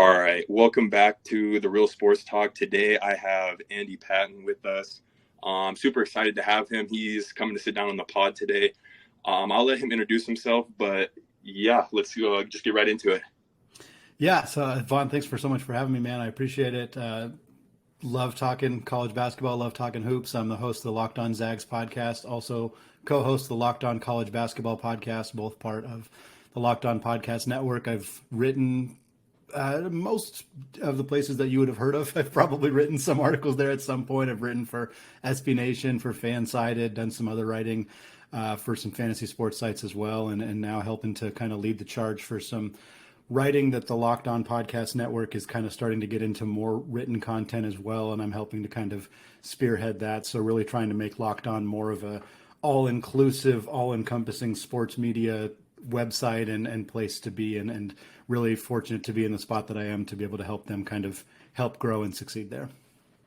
All right, welcome back to the Real Sports Talk. Today I have Andy Patton with us. I'm super excited to have him. He's coming to sit down on the pod today. I'll let him introduce himself, but yeah, let's just get right into it. Yeah, so Vaughn, thanks so much for having me, man. I appreciate it. Love talking college basketball, love talking hoops. I'm the host of the Locked On Zags podcast, also co-host of the Locked On College Basketball podcast, both part of the Locked On Podcast Network. I've written most of the places that you would have heard of. I've probably written some articles there at some point. I've written for SB Nation, for Fansided, done some other writing for some fantasy sports sites as well, and now helping to kind of lead the charge for some writing that the Locked On Podcast Network is kind of starting to get into more written content as well, and I'm helping to kind of spearhead that. So really trying to make Locked On more of a all-inclusive, all-encompassing sports media website and place to be, and really fortunate to be in the spot that I am to be able to help them kind of help grow and succeed there.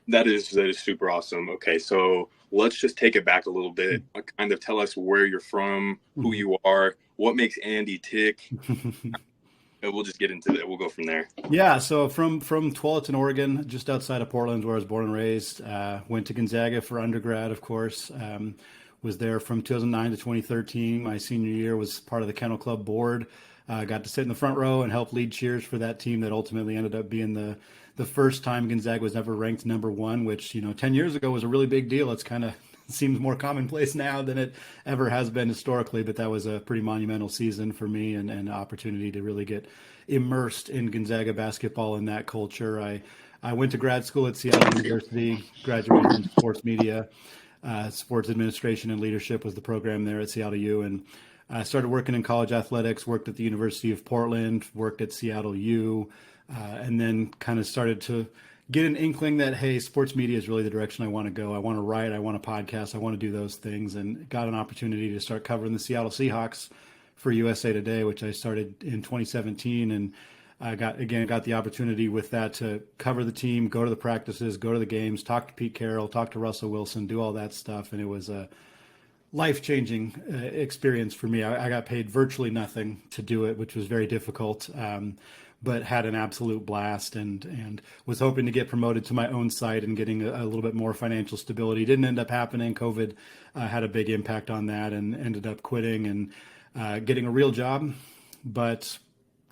That is super awesome. Okay, so let's just take it back a little bit. Kind of tell us where you're from, who you are, what makes Andy tick. We'll just get into it. We'll go from there. Yeah, so from Tualatin, Oregon, just outside of Portland, where I was born and raised. Went to Gonzaga for undergrad, of course. Was there from 2009 to 2013. My senior year was part of the Kennel Club board. Got to sit in the front row and help lead cheers for that team that ultimately ended up being the first time Gonzaga was ever ranked number one, which, 10 years ago was a really big deal. It's kind of seems more commonplace now than it ever has been historically, but that was a pretty monumental season for me and an opportunity to really get immersed in Gonzaga basketball and that culture. I went to grad school at Seattle University, graduated in sports media, sports administration and leadership was the program there at Seattle U, and I started working in college athletics, worked at the University of Portland, worked at Seattle U, and then kind of started to get an inkling that, hey, sports media is really the direction I want to go. I want to write, I want to podcast, I want to do those things, and got an opportunity to start covering the Seattle Seahawks for USA Today, which I started in 2017, and I got the opportunity with that to cover the team, go to the practices, go to the games, talk to Pete Carroll, talk to Russell Wilson, do all that stuff, and it was a life-changing experience for me. I got paid virtually nothing to do it, which was very difficult, but had an absolute blast and was hoping to get promoted to my own site and getting a little bit more financial stability. Didn't end up happening. COVID had a big impact on that and ended up quitting and getting a real job, but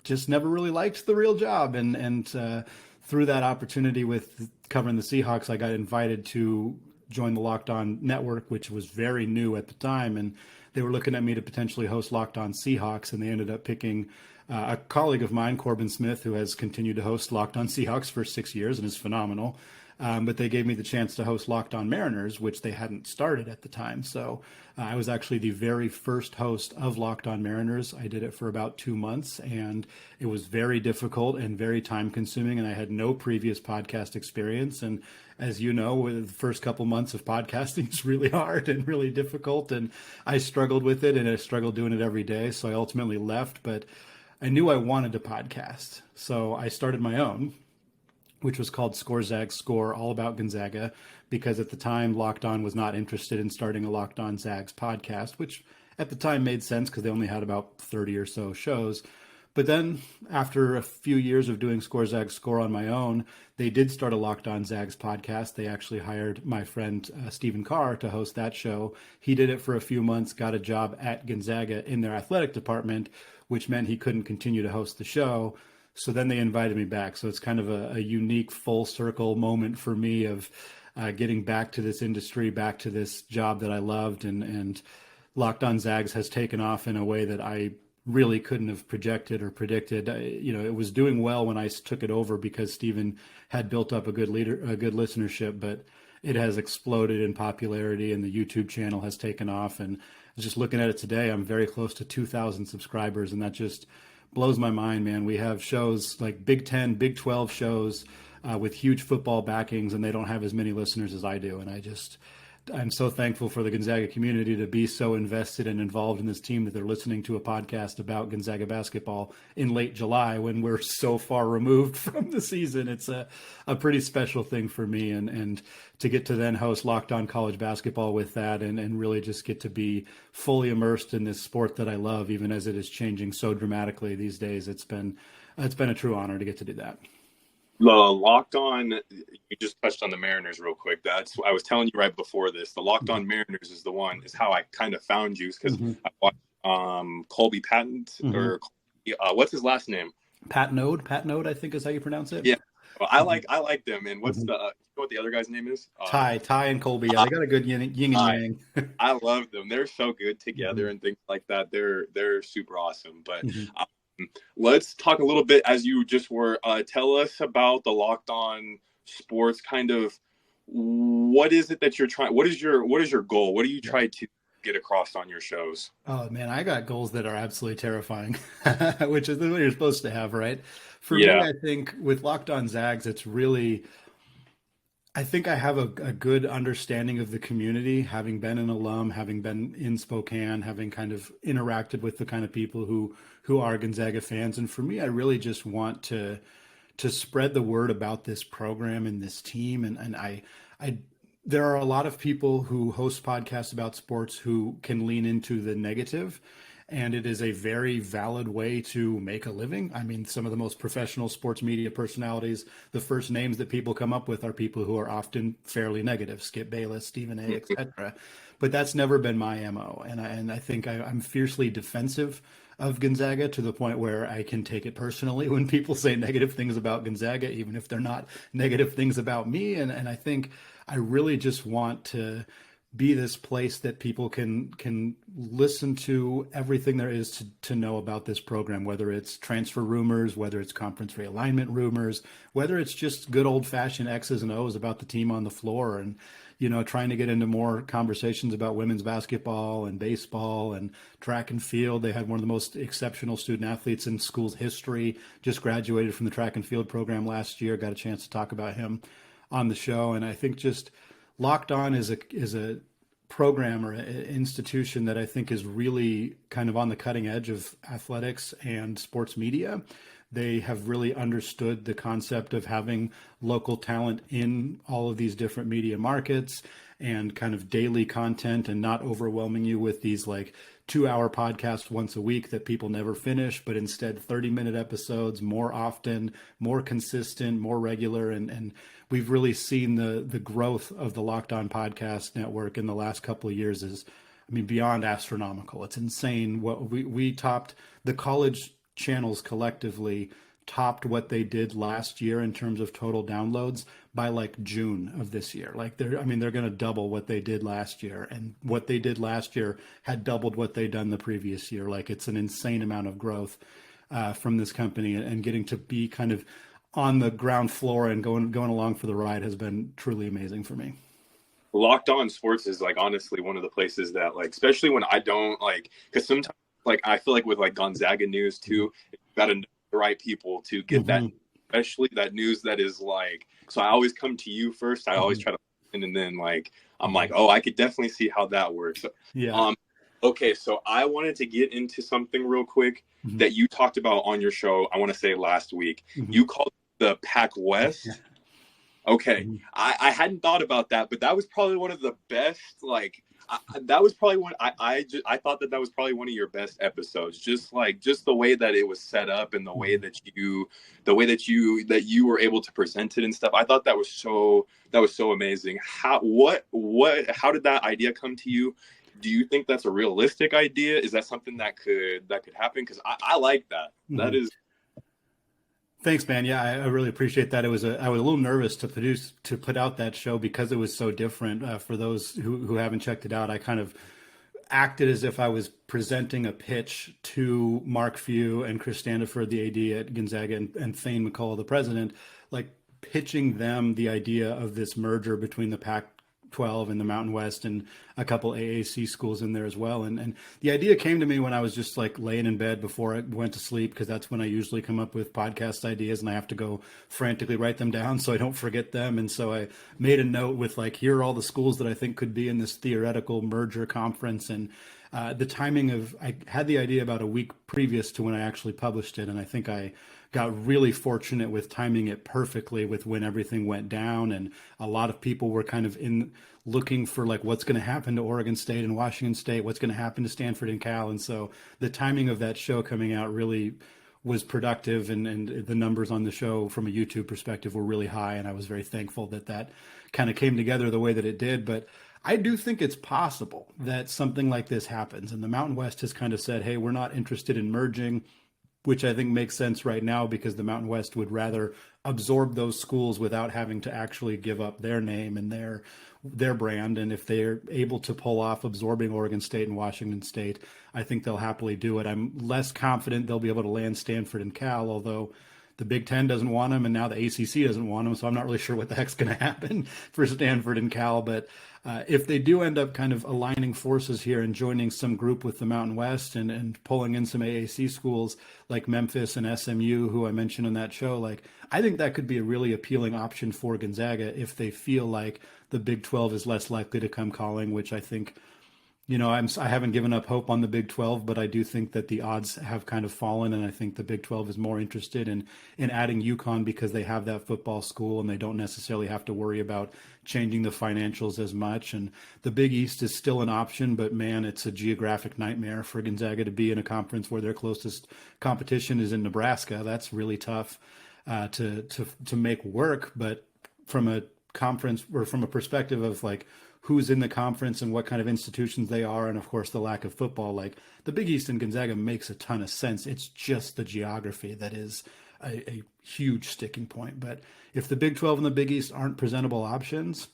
just never really liked the real job. And through that opportunity with covering the Seahawks, I got invited to join the Locked On Network, which was very new at the time. And they were looking at me to potentially host Locked On Seahawks, and they ended up picking a colleague of mine, Corbin Smith, who has continued to host Locked On Seahawks for 6 years and is phenomenal. But they gave me the chance to host Locked On Mariners, which they hadn't started at the time. So I was actually the very first host of Locked On Mariners. I did it for about 2 months, and it was very difficult and very time consuming, and I had no previous podcast experience. And as you know, with the first couple months of podcasting, it's really hard and really difficult, and I struggled with it, and I struggled doing it every day. So I ultimately left, but I knew I wanted to podcast. So I started my own, which was called Zags Score, all about Gonzaga, because at the time Locked On was not interested in starting a Locked On Zags podcast, which at the time made sense because they only had about 30 or so shows. But then after a few years of doing Zags Score on my own, they did start a Locked On Zags podcast. They actually hired my friend Stephen Carr to host that show. He did it for a few months, got a job at Gonzaga in their athletic department, which meant he couldn't continue to host the show. So then they invited me back. So it's kind of a unique full circle moment for me of getting back to this industry, back to this job that I loved. And Locked On Zags has taken off in a way that I really couldn't have projected or predicted. It was doing well when I took it over because Stephen had built up a good listenership, but it has exploded in popularity and the YouTube channel has taken off. And just looking at it today, I'm very close to 2,000 subscribers, and that just blows my mind, man. We have shows like Big 10, Big 12 shows with huge football backings, and they don't have as many listeners as I do. And I'm so thankful for the Gonzaga community to be so invested and involved in this team that they're listening to a podcast about Gonzaga basketball in late July when we're so far removed from the season. It's a pretty special thing for me, and to get to then host Locked On College Basketball with that and really just get to be fully immersed in this sport that I love, even as it is changing so dramatically these days. It's been It's been a true honor to get to do that. The Locked On, you just touched on the Mariners real quick. That's I was telling you right before this. The Locked On Mariners is how I kind of found you because Mm-hmm. I watched Colby Patton Mm-hmm. or what's his last name? Pat Node, I think is how you pronounce it. Yeah, well, Mm-hmm. I like them. And what's Mm-hmm. the you know what the other guy's name is? Ty and Colby. Yeah, they got a good yin and I yang. I love them. They're so good Mm-hmm. together and things like that. They're super awesome. But Mm-hmm. let's talk a little bit as you just were. Tell us about the Locked On Sports. Kind of what is it that you're trying? What is your goal? What do you Yeah. try to get across on your shows? Oh man, I got goals that are absolutely terrifying, which is what you're supposed to have, right? For me, Yeah. I think with Locked On Zags, it's really I think I have a good understanding of the community, having been an alum, having been in Spokane, having kind of interacted with the kind of people who are Gonzaga fans. And for me, I really just want to spread the word about this program and this team. And I there are a lot of people who host podcasts about sports who can lean into the negative, and it is a very valid way to make a living. I mean, some of the most professional sports media personalities, the first names that people come up with are people who are often fairly negative: Skip Bayless, Stephen A, etc. But that's never been my MO, and I think I'm fiercely defensive of Gonzaga to the point where I can take it personally when people say negative things about Gonzaga, even if they're not negative things about me. And I think I really just want to be this place that people can listen to everything there is to know about this program, whether it's transfer rumors, whether it's conference realignment rumors, whether it's just good old fashioned X's and O's about the team on the floor, and trying to get into more conversations about women's basketball and baseball and track and field. They had one of the most exceptional student athletes in school's history, just graduated from the track and field program last year. Got a chance to talk about him on the show, and I think just Locked On is a program or an institution that I think is really kind of on the cutting edge of athletics and sports media. They have really understood the concept of having local talent in all of these different media markets and kind of daily content, and not overwhelming you with these like 2-hour podcasts once a week that people never finish, but instead 30-minute episodes more often, more consistent, more regular. And we've really seen the growth of the Locked On Podcast Network in the last couple of years is, I mean, beyond astronomical. It's insane. What we topped the college channels collectively topped what they did last year in terms of total downloads by like June of this year. Like they're going to double what they did last year, and what they did last year had doubled what they'd done the previous year. Like it's an insane amount of growth from this company, and getting to be kind of on the ground floor and going along for the ride has been truly amazing for me. Locked On Sports is like honestly one of the places that like, especially when I don't like, because sometimes like I feel like with like Gonzaga news too, you got to know the right people to get that, Mm-hmm. especially that news that is like. So I always come to you first. I always Mm-hmm. try to, and then like I'm like, Mm-hmm. oh, I could definitely see how that works. Yeah. Um, okay, so I wanted to get into something real quick Mm-hmm. that you talked about on your show. I want to say last week. Mm-hmm. You called it the Pac West. Okay, Mm-hmm. I hadn't thought about that, but that was probably one of the best. Like that was probably one. I thought that was probably one of your best episodes. Just the way that it was set up and the way Mm-hmm. that you were able to present it and stuff. I thought that was so amazing. How did that idea come to you? Do you think that's a realistic idea? Is that something that could happen? Because I like that. Mm-hmm. That is. Thanks, man. Yeah, I really appreciate that. I was a little nervous to put out that show because it was so different. For those who haven't checked it out, I kind of acted as if I was presenting a pitch to Mark Few and Chris Standiford, the AD at Gonzaga, and Thane McCall, the president, like pitching them the idea of this merger between the Pac-12 and the Mountain West, and a couple AAC schools in there as well. And the idea came to me when I was just like laying in bed before I went to sleep, because that's when I usually come up with podcast ideas, and I have to go frantically write them down so I don't forget them. And so I made a note with like, here are all the schools that I think could be in this theoretical merger conference. And the timing of, I had the idea about a week previous to when I actually published it. And I think I got really fortunate with timing it perfectly with when everything went down. And a lot of people were kind of in looking for like, what's going to happen to Oregon State and Washington State, what's going to happen to Stanford and Cal. And so the timing of that show coming out really was productive, and the numbers on the show from a YouTube perspective were really high. And I was very thankful that that kind of came together the way that it did. But I do think it's possible that something like this happens. And the Mountain West has kind of said, hey, we're not interested in merging, which I think makes sense right now because the Mountain West would rather absorb those schools without having to actually give up their name and their brand. And if they're able to pull off absorbing Oregon State and Washington State, I think they'll happily do it. I'm less confident they'll be able to land Stanford and Cal, although the Big Ten doesn't want them, and now the ACC doesn't want them. So I'm not really sure what the heck's going to happen for Stanford and Cal. But if they do end up kind of aligning forces here and joining some group with the Mountain West and pulling in some AAC schools like Memphis and SMU, who I mentioned in that show, like I think that could be a really appealing option for Gonzaga if they feel like the Big 12 is less likely to come calling, which I think, I haven't given up hope on the Big 12, but I do think that the odds have kind of fallen, and I think the Big 12 is more interested in adding UConn because they have that football school and they don't necessarily have to worry about changing the financials as much. And the Big East is still an option, but man, it's a geographic nightmare for Gonzaga to be in a conference where their closest competition is in Nebraska. That's really tough to make work. But from a conference or from a perspective of like who's in the conference and what kind of institutions they are, and of course the lack of football, like the Big East and Gonzaga makes a ton of sense. It's just the geography that is a huge sticking point. But if the Big 12 and the Big East aren't presentable options,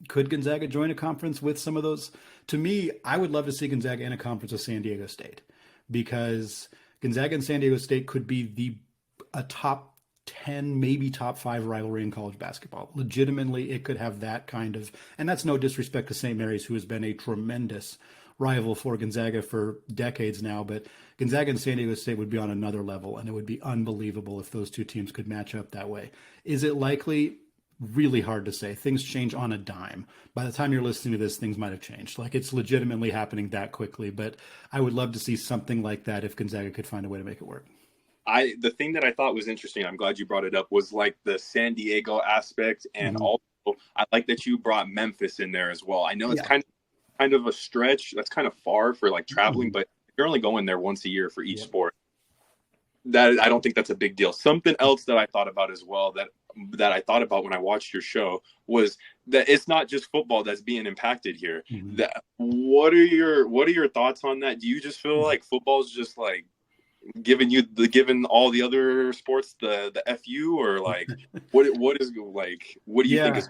could Gonzaga join a conference with some of those? To me, I would love to see Gonzaga in a conference with San Diego State, because Gonzaga and San Diego State could be a top 10, maybe top 5 rivalry in college basketball. Legitimately, it could have that kind of, and that's no disrespect to St. Mary's, who has been a tremendous rival for Gonzaga for decades now, but Gonzaga and San Diego State would be on another level, and it would be unbelievable if those two teams could match up that way. Is it likely? Really hard to say. Things change on a dime. By the time you're listening to this, things might have changed. Like it's legitimately happening that quickly, but I would love to see something like that if Gonzaga could find a way to make it work. The thing that I thought was interesting, I'm glad you brought it up, was like the San Diego aspect, and also I like that you brought Memphis in there as well. I know it's kind of a stretch. That's kind of far for like traveling, but you're only going there once a year for each sport. That I don't think that's a big deal. Something else that I thought about as well that I thought about when I watched your show was that it's not just football that's being impacted here. What are your thoughts on that? Do you just feel like football's just like giving all the other sports the FU, or like what do you think is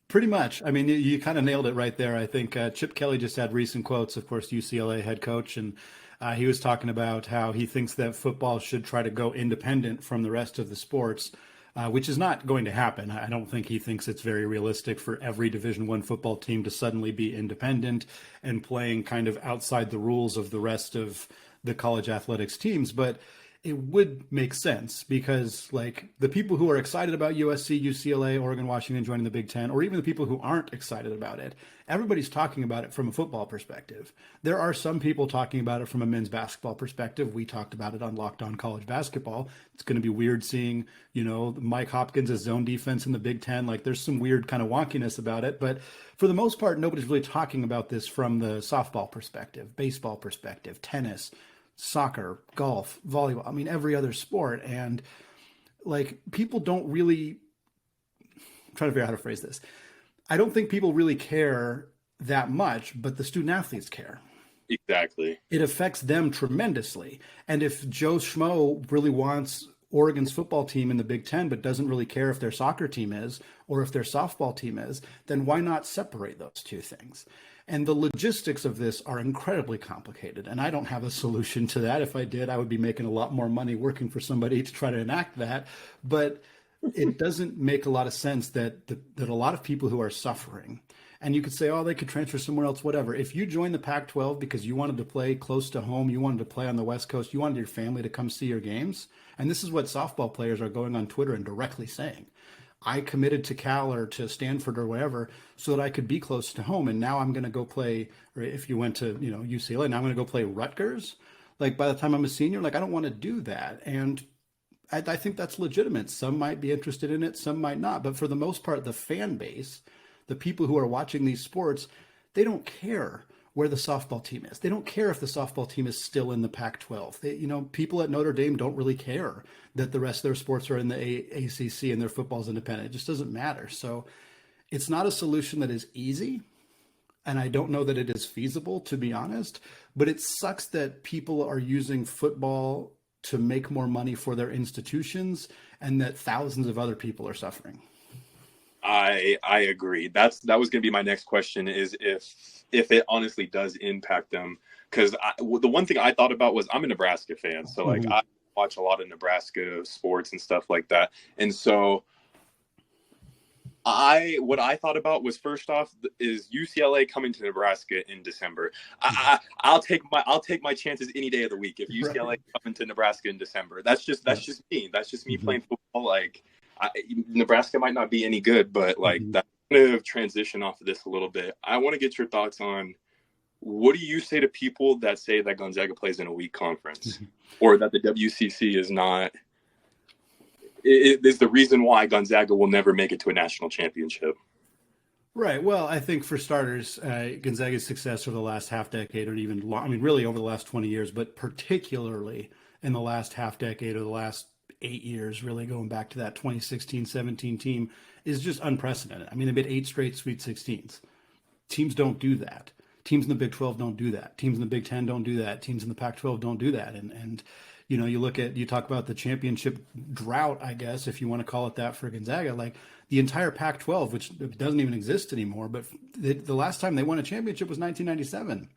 pretty much? I mean, you kind of nailed it right there. I think Chip Kelly just had recent quotes, of course, UCLA head coach, and he was talking about how he thinks that football should try to go independent from the rest of the sports, which is not going to happen. I don't think he thinks it's very realistic for every Division I football team to suddenly be independent and playing kind of outside the rules of the rest of the college athletics teams, but it would make sense because like the people who are excited about USC, UCLA, Oregon, Washington joining the Big Ten, or even the people who aren't excited about it, everybody's talking about it from a football perspective. There are some people talking about it from a men's basketball perspective. We talked about it on Locked On College Basketball. It's going to be weird seeing, Mike Hopkins' zone defense in the Big Ten. Like there's some weird kind of wonkiness about it, but for the most part, nobody's really talking about this from the softball perspective, baseball perspective, tennis, soccer, golf, volleyball, I mean, every other sport. And like people don't really, I'm trying to figure out how to phrase this. I don't think people really care that much, but the student athletes care. Exactly. It affects them tremendously. And if Joe Schmo really wants Oregon's football team in the Big Ten, but doesn't really care if their soccer team is or if their softball team is, then why not separate those two things? And the logistics of this are incredibly complicated. And I don't have a solution to that. If I did, I would be making a lot more money working for somebody to try to enact that. But it doesn't make a lot of sense that a lot of people who are suffering, and you could say, oh, they could transfer somewhere else, whatever. If you joined the Pac-12 because you wanted to play close to home, you wanted to play on the West Coast, you wanted your family to come see your games, and this is what softball players are going on Twitter and directly saying, I committed to Cal or to Stanford or whatever so that I could be close to home. And now I'm going to go play, or if you went to, UCLA, now I'm going to go play Rutgers. Like by the time I'm a senior, like I don't want to do that. And I think that's legitimate. Some might be interested in it, some might not. But for the most part, the fan base, the people who are watching these sports, they don't care where the softball team is. They don't care if the softball team is still in the Pac-12. People at Notre Dame don't really care that the rest of their sports are in the ACC and their football's independent. It just doesn't matter. So it's not a solution that is easy. And I don't know that it is feasible, to be honest, but it sucks that people are using football to make more money for their institutions and that thousands of other people are suffering. I agree. That was going to be my next question, is if it honestly does impact them. Because the one thing I thought about was, I'm a Nebraska fan. So like I watch a lot of Nebraska sports and stuff like that. And so what I thought about was, first off, is UCLA coming to Nebraska in December. I'll take my chances any day of the week if UCLA coming to Nebraska in December. That's just me. That's just me playing football. Like Nebraska might not be any good, but like that kind of transition off of this a little bit. I want to get your thoughts on, what do you say to people that say that Gonzaga plays in a weak conference or that the WCC is not? It is the reason why Gonzaga will never make it to a national championship. Right. Well, I think for starters, Gonzaga's success over the last half decade, or even really over the last 20 years, but particularly in the last half decade or the last 8 years, really going back to that 2016-17 team, is just unprecedented. I mean, they've been 8 straight Sweet 16s. Teams don't do that. Teams in the Big 12 don't do that. Teams in the Big 10 don't do that. Teams in the Pac-12 don't do that. And you talk about the championship drought, I guess, if you want to call it that, for Gonzaga, like the entire Pac-12, which doesn't even exist anymore. But the last time they won a championship was 1997.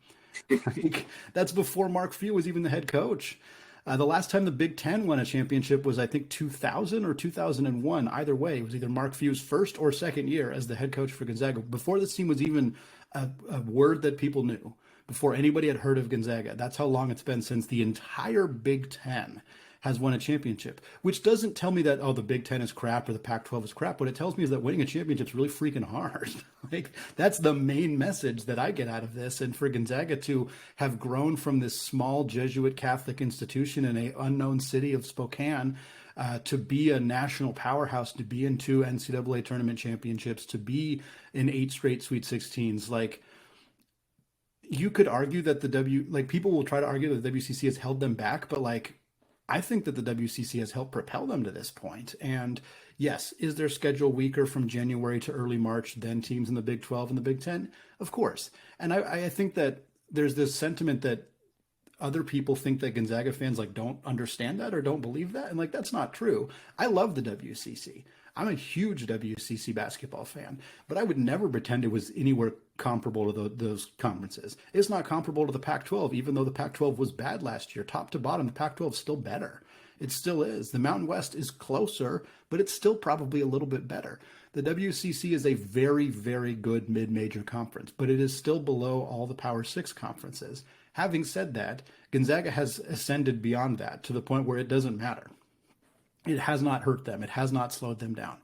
Like, that's before Mark Few was even the head coach. The last time the Big Ten won a championship was, I think, 2000 or 2001. Either way, it was either Mark Few's first or second year as the head coach for Gonzaga, before this team was even a word that people knew, before anybody had heard of Gonzaga. That's how long it's been since the entire Big Ten has won a championship, which doesn't tell me that, oh, the Big Ten is crap or the Pac-12 is crap. What it tells me is that winning a championship is really freaking hard. Like, that's the main message that I get out of this. And for Gonzaga to have grown from this small Jesuit Catholic institution in an unknown city of Spokane to be a national powerhouse, to be in 2 NCAA tournament championships, to be in 8 straight Sweet 16s, like, you could argue that people will try to argue that the WCC has held them back, but like, I think that the WCC has helped propel them to this point. And yes, is their schedule weaker from January to early March than teams in the Big 12 and the Big 10? Of course. And I think that there's this sentiment that other people think that Gonzaga fans like don't understand that or don't believe that. And like, that's not true. I love the WCC. I'm a huge WCC basketball fan, but I would never pretend it was anywhere comparable to those conferences. It's not comparable to the Pac-12, even though the Pac-12 was bad last year. Top to bottom, the Pac-12 is still better. It still is. The Mountain West is closer, but it's still probably a little bit better. The WCC is a very, very good mid-major conference, but it is still below all the Power 6 conferences. Having said that, Gonzaga has ascended beyond that to the point where it doesn't matter. It has not hurt them. It has not slowed them down.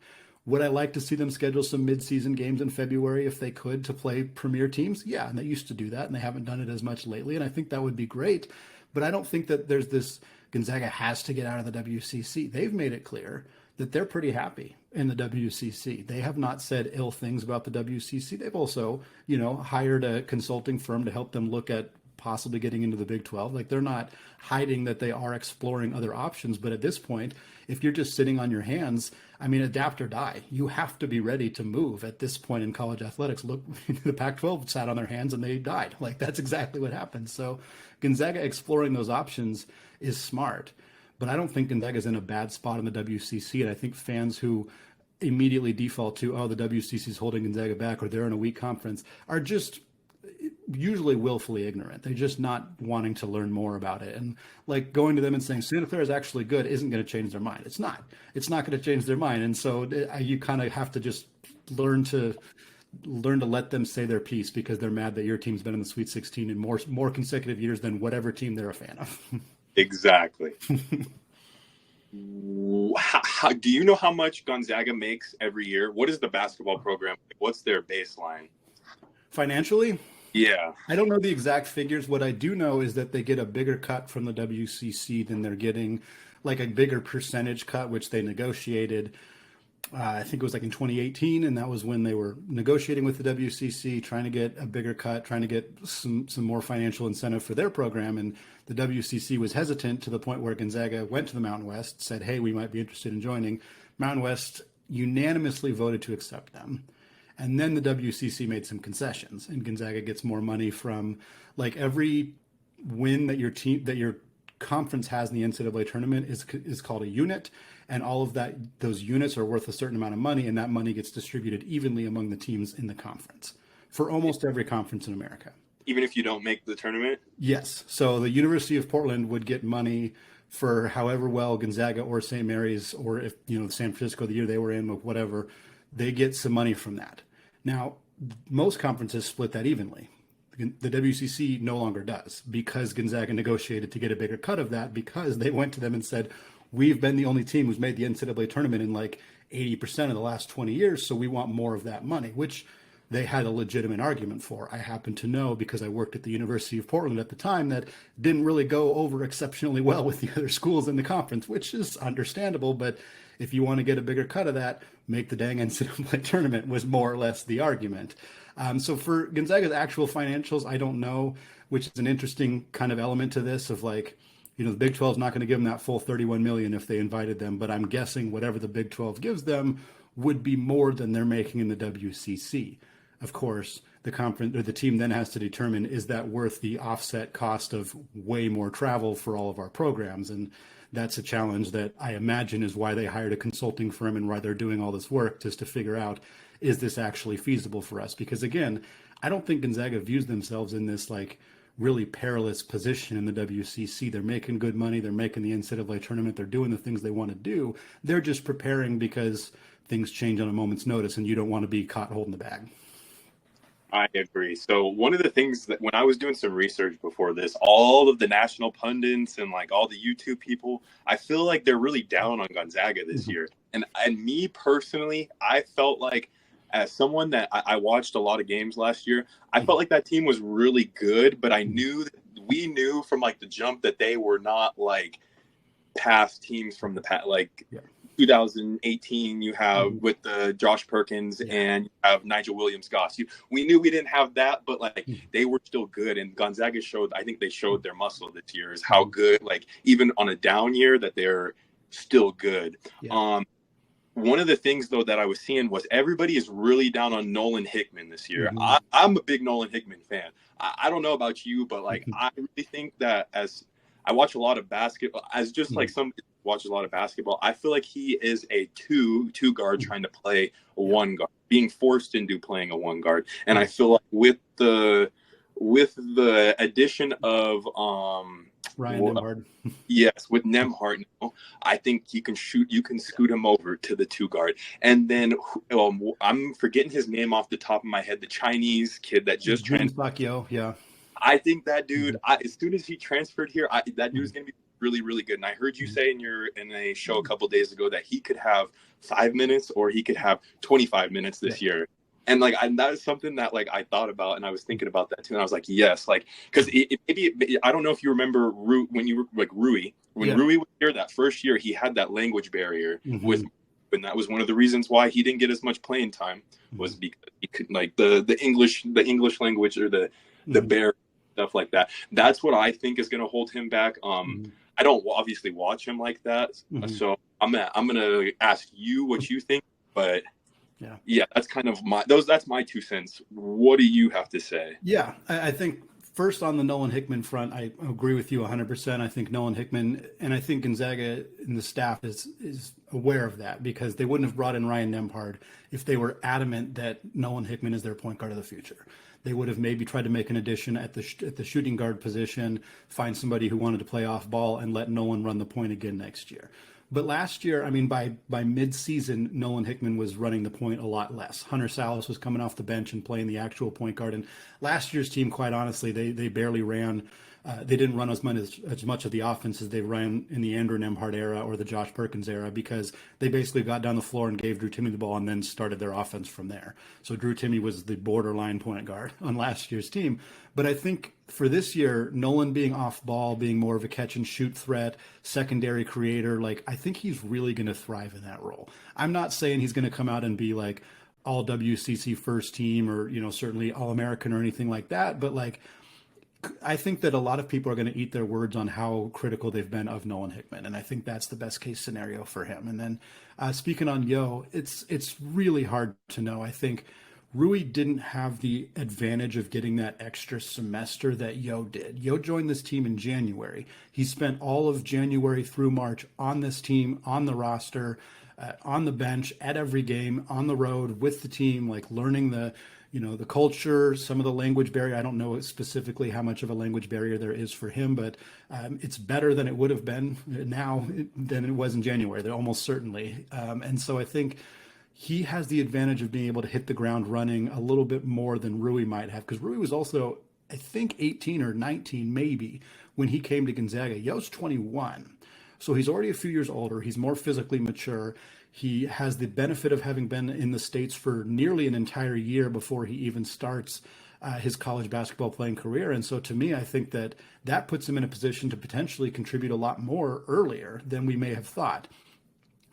Would I like to see them schedule some mid-season games in February if they could to play premier teams? Yeah, and they used to do that, and they haven't done it as much lately, and I think that would be great. But I don't think that there's this Gonzaga has to get out of the WCC. They've made it clear that they're pretty happy in the WCC. They have not said ill things about the WCC. They've also, hired a consulting firm to help them look at possibly getting into the Big 12. Like, they're not hiding that they are exploring other options. But at this point, if you're just sitting on your hands, I mean, adapt or die. You have to be ready to move at this point in college athletics. Look, the Pac-12 sat on their hands and they died. Like, that's exactly what happened. So Gonzaga exploring those options is smart. But I don't think Gonzaga's in a bad spot in the WCC. And I think fans who immediately default to, oh, the WCC is holding Gonzaga back or they're in a weak conference are just usually willfully ignorant. They're just not wanting to learn more about it. And like going to them and saying Santa Clara is actually good isn't going to change their mind. It's not going to change their mind. And so you kind of have to just learn to let them say their piece because they're mad that your team's been in the Sweet 16 in more consecutive years than whatever team they're a fan of. Exactly. Do you know how much Gonzaga makes every year? What is the basketball program? What's their baseline? Financially? Yeah. I don't know the exact figures. What I do know is that they get a bigger cut from the WCC than they're getting, like a bigger percentage cut, which they negotiated. I think it was like in 2018, and that was when they were negotiating with the WCC, trying to get a bigger cut, trying to get some more financial incentive for their program. And the WCC was hesitant to the point where Gonzaga went to the Mountain West, said, "Hey, we might be interested in joining." Mountain West unanimously voted to accept them. And then the WCC made some concessions, and Gonzaga gets more money from, like, every win that your conference has in the NCAA tournament is called a unit, and all of those units are worth a certain amount of money, and that money gets distributed evenly among the teams in the conference for almost every conference in America. Even if you don't make the tournament? Yes. So the University of Portland would get money for however well Gonzaga or St. Mary's, or if, San Francisco, the year they were in, or whatever, they get some money from that. Now, most conferences split that evenly. The WCC no longer does, because Gonzaga negotiated to get a bigger cut of that, because they went to them and said, "We've been the only team who's made the NCAA tournament in like 80% of the last 20 years, so we want more of that money," which they had a legitimate argument for. I happen to know, because I worked at the University of Portland at the time, that didn't really go over exceptionally well with the other schools in the conference, which is understandable. But if you want to get a bigger cut of that, make the dang NCAA tournament, was more or less the argument. So for Gonzaga's actual financials, I don't know, which is an interesting kind of element to this of like, the Big 12 is not going to give them that full 31 million if they invited them, but I'm guessing whatever the Big 12 gives them would be more than they're making in the WCC. Of course, the conference or the team then has to determine, is that worth the offset cost of way more travel for all of our programs? And that's a challenge that I imagine is why they hired a consulting firm and why they're doing all this work, just to figure out, is this actually feasible for us? Because again, I don't think Gonzaga views themselves in this like really perilous position in the WCC. They're making good money. They're making the NCAA tournament. They're doing the things they want to do. They're just preparing because things change on a moment's notice, and you don't want to be caught holding the bag. I agree. So one of the things that when I was doing some research before this, all of the national pundits and like all the YouTube people, I feel like they're really down on Gonzaga this year. And me personally, I felt like, as someone that I watched a lot of games last year, I felt like that team was really good, but we knew from like the jump that they were not like past teams from the past, like 2018 you have with the Josh Perkins and you have Nigel Williams-Goss. We knew we didn't have that, but like they were still good, and Gonzaga I think they showed their muscle this year, is how good, like even on a down year, that they're still good. One of the things, though, that I was seeing was everybody is really down on Nolan Hickman this year. I'm a big Nolan Hickman fan. I don't know about you, but like I really think that, as I watch a lot of basketball, as just like somebody who watches a lot of basketball, I feel like he is a two guard trying to play a one guard, being forced into playing a one guard. And I feel like with the addition of Ryan Nembhard. Yes, with Nembhard now, I think you can scoot him over to the two guard. And then I'm forgetting his name off the top of my head, the Chinese kid that just transferred. Yeah. I think that dude, as soon as he transferred here, that dude's going to be really, really good. And I heard you say in a show a couple of days ago that he could have 5 minutes or he could have 25 minutes this year. And like that is something that like I thought about, and I was thinking about that too. And I was like, yes, like because maybe I don't know if you remember when you were like Rui. When Rui was here that first year, he had that language barrier with, and that was one of the reasons why he didn't get as much playing time, was because he couldn't, like the English language or the bear stuff like that. That's what I think is going to hold him back. I don't obviously watch him like that, so I'm gonna ask you what you think, but. Yeah, that's kind of that's my 2 cents. What do you have to say? Yeah, I think first on the Nolan Hickman front, I agree with you 100%. I think Nolan Hickman, and I think Gonzaga and the staff is aware of that, because they wouldn't have brought in Ryan Nembhard if they were adamant that Nolan Hickman is their point guard of the future. They would have maybe tried to make an addition at the shooting guard position, find somebody who wanted to play off ball, and let Nolan run the point again next year. But last year, I mean, by mid-season, Nolan Hickman was running the point a lot less. Hunter Salas was coming off the bench and playing the actual point guard. And last year's team, quite honestly, they barely ran they didn't run as much of the offense as they ran in the Andrew Nemhard era or the Josh Perkins era, because they basically got down the floor and gave Drew Timme the ball and then started their offense from there. So Drew Timme was the borderline point guard on last year's team. But I think for this year, Nolan being off ball, being more of a catch and shoot threat, secondary creator, like I think he's really going to thrive in that role. I'm not saying he's going to come out and be like all WCC first team or, certainly all American or anything like that. But like, I think that a lot of people are going to eat their words on how critical they've been of Nolan Hickman, and I think that's the best case scenario for him. And then speaking on Yo, it's really hard to know. I think Rui didn't have the advantage of getting that extra semester that Yo did. Yo joined this team in January. He spent all of January through March on this team, on the roster, on the bench, at every game, on the road with the team, like learning the culture, some of the language barrier. I don't know specifically how much of a language barrier there is for him, but it's better than it would have been now than it was in January. They're almost certainly. And so I think he has the advantage of being able to hit the ground running a little bit more than Rui might have, because Rui was also, I think, 18 or 19 maybe when he came to Gonzaga. Yo's 21. So he's already a few years older. He's more physically mature. He has the benefit of having been in the States for nearly an entire year before he even starts his college basketball playing career. And so to me, I think that puts him in a position to potentially contribute a lot more earlier than we may have thought.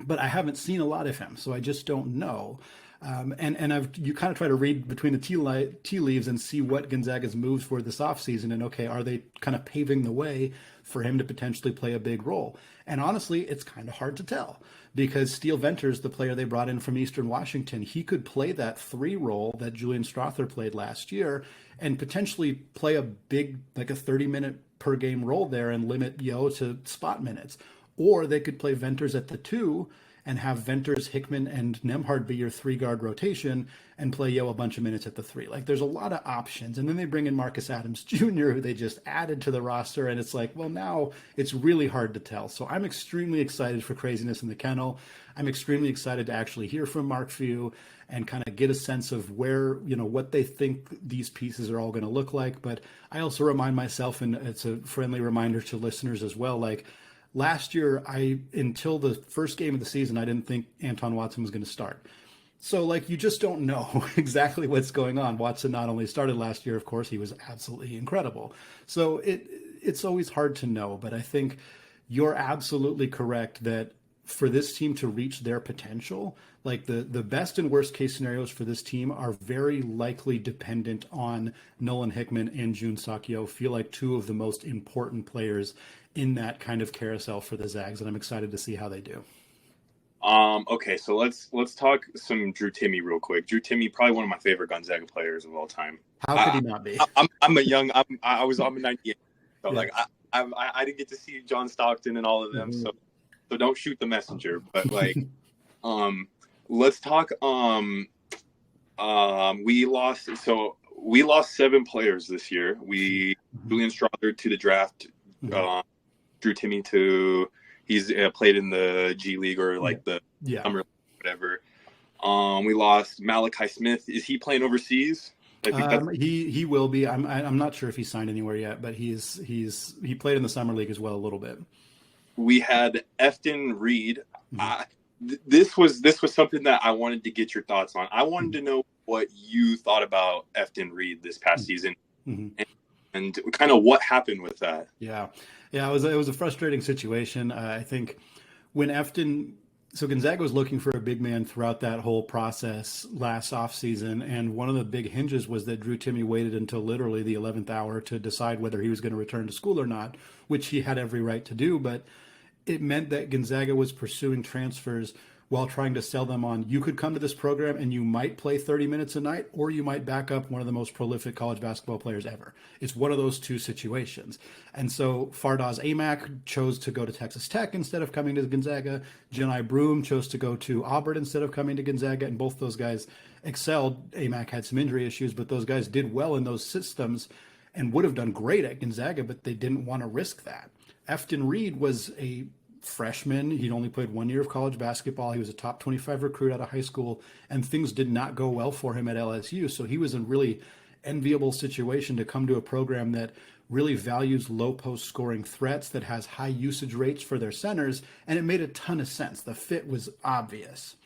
But I haven't seen a lot of him, so I just don't know. You kind of try to read between the tea leaves and see what Gonzaga's moves were this offseason, and okay, are they kind of paving the way for him to potentially play a big role? And honestly, it's kind of hard to tell, because Steele Venters, the player they brought in from Eastern Washington, he could play that 3 role that Julian Strother played last year and potentially play a big, like a 30-minute per game role there and limit Yo to spot minutes. Or they could play Venters at the 2 and have Venters, Hickman, and Nemhard be your 3-guard rotation and play Yo a bunch of minutes at the 3. Like, there's a lot of options. And then they bring in Marcus Adams Jr., who they just added to the roster. And it's like, well, now it's really hard to tell. So I'm extremely excited for Craziness in the Kennel. I'm extremely excited to actually hear from Mark Few and kind of get a sense of where, what they think these pieces are all going to look like. But I also remind myself, and it's a friendly reminder to listeners as well, like, last year, until the first game of the season, I didn't think Anton Watson was going to start. So, like, you just don't know exactly what's going on. Watson not only started last year, of course, he was absolutely incredible. So it's always hard to know, but I think you're absolutely correct that for this team to reach their potential, like the best and worst case scenarios for this team are very likely dependent on Nolan Hickman and Jun Sakyo. Feel like 2 of the most important players in that kind of carousel for the Zags, and I'm excited to see how they do. Okay, so let's talk some Drew Timme real quick. Drew Timme, probably one of my favorite Gonzaga players of all time. How could he not be? I'm a 98, so yeah. Like I didn't get to see John Stockton and all of them, so don't shoot the messenger. But like, let's talk. We lost 7 players this year. Julian Strother to the draft. Drew Timme he's played in the G League or like the summer, whatever. We lost Malachi Smith. Is he playing overseas? I think he will be. I'm not sure if he's signed anywhere yet, but he played in the summer league as well a little bit. We had Efton Reed. This was something that I wanted to get your thoughts on. I wanted to know what you thought about Efton Reed this past season, and kind of what happened with that. Yeah, it was a frustrating situation. I think when so Gonzaga was looking for a big man throughout that whole process last offseason, and one of the big hinges was that Drew Timme waited until literally the 11th hour to decide whether he was going to return to school or not, which he had every right to do, but it meant that Gonzaga was pursuing transfers while trying to sell them on, you could come to this program and you might play 30 minutes a night, or you might back up one of the most prolific college basketball players ever. It's one of those 2 situations. And so Fardaz Amack chose to go to Texas Tech instead of coming to Gonzaga. Janai Broom chose to go to Auburn instead of coming to Gonzaga, and both those guys excelled. Amack had some injury issues, but those guys did well in those systems and would have done great at Gonzaga, but they didn't want to risk that. Efton Reed was a freshman. He'd only played 1 year of college basketball. He was a top 25 recruit out of high school, and things did not go well for him at LSU. So he was in a really enviable situation to come to a program that really values low post scoring threats, that has high usage rates for their centers, and it made a ton of sense. The fit was obvious,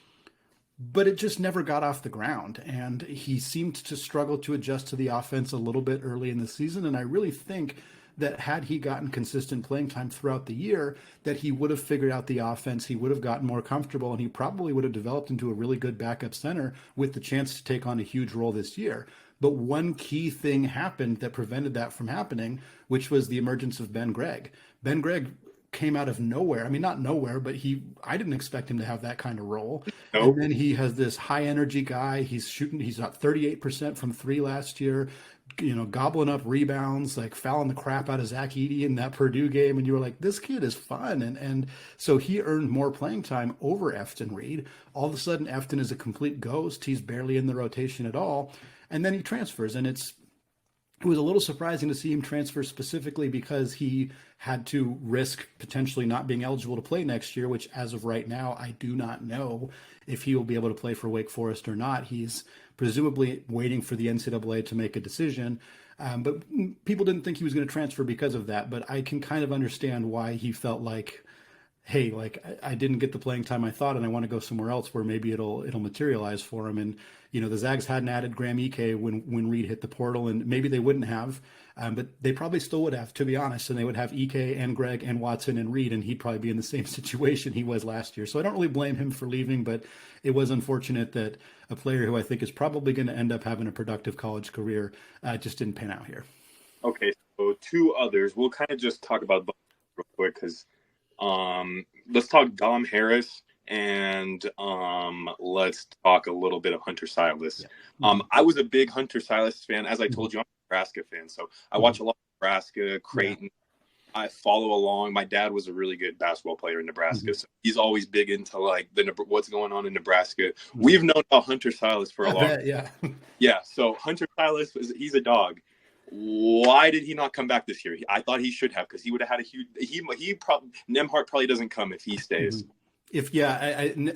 but it just never got off the ground. And he seemed to struggle to adjust to the offense a little bit early in the season. And I really think that had he gotten consistent playing time throughout the year, that he would have figured out the offense, he would have gotten more comfortable, and he probably would have developed into a really good backup center with the chance to take on a huge role this year. But one key thing happened that prevented that from happening, which was the emergence of Ben Gregg. Ben Gregg came out of nowhere. I mean, not nowhere, but I didn't expect him to have that kind of role. Nope. And then he has this high energy guy. He's got 38% from three last year, gobbling up rebounds, like fouling the crap out of Zach Edey in that Purdue game. And you were like, this kid is fun. And so he earned more playing time over Efton Reed. All of a sudden, Efton is a complete ghost. He's barely in the rotation at all. And then he transfers, and it was a little surprising to see him transfer specifically because he had to risk potentially not being eligible to play next year, which as of right now, I do not know if he will be able to play for Wake Forest or not. He's presumably waiting for the NCAA to make a decision. But people didn't think he was going to transfer because of that. But I can kind of understand why he felt like, hey, like I didn't get the playing time I thought, and I want to go somewhere else where maybe it'll materialize for him. And the Zags hadn't added Graham Ike when Reed hit the portal, and maybe they wouldn't have, but they probably still would have, to be honest. And they would have Ike and Gregg and Watson and Reed, and he'd probably be in the same situation he was last year. So I don't really blame him for leaving, but it was unfortunate that a player who I think is probably going to end up having a productive college career just didn't pan out here. Okay, so two others. We'll kind of just talk about both real quick because let's talk Dom Harris. And let's talk a little bit of Hunter Silas. Yeah. I was a big Hunter Silas fan. As I told you, I'm a Nebraska fan. So I watch a lot of Nebraska, Creighton. Yeah. I follow along. My dad was a really good basketball player in Nebraska. So he's always big into like what's going on in Nebraska. We've known about Hunter Silas for a long time. Yeah. Yeah. So Hunter Silas, he's a dog. Why did he not come back this year? I thought he should have, because he would have had a huge. Nemhart probably doesn't come if he stays.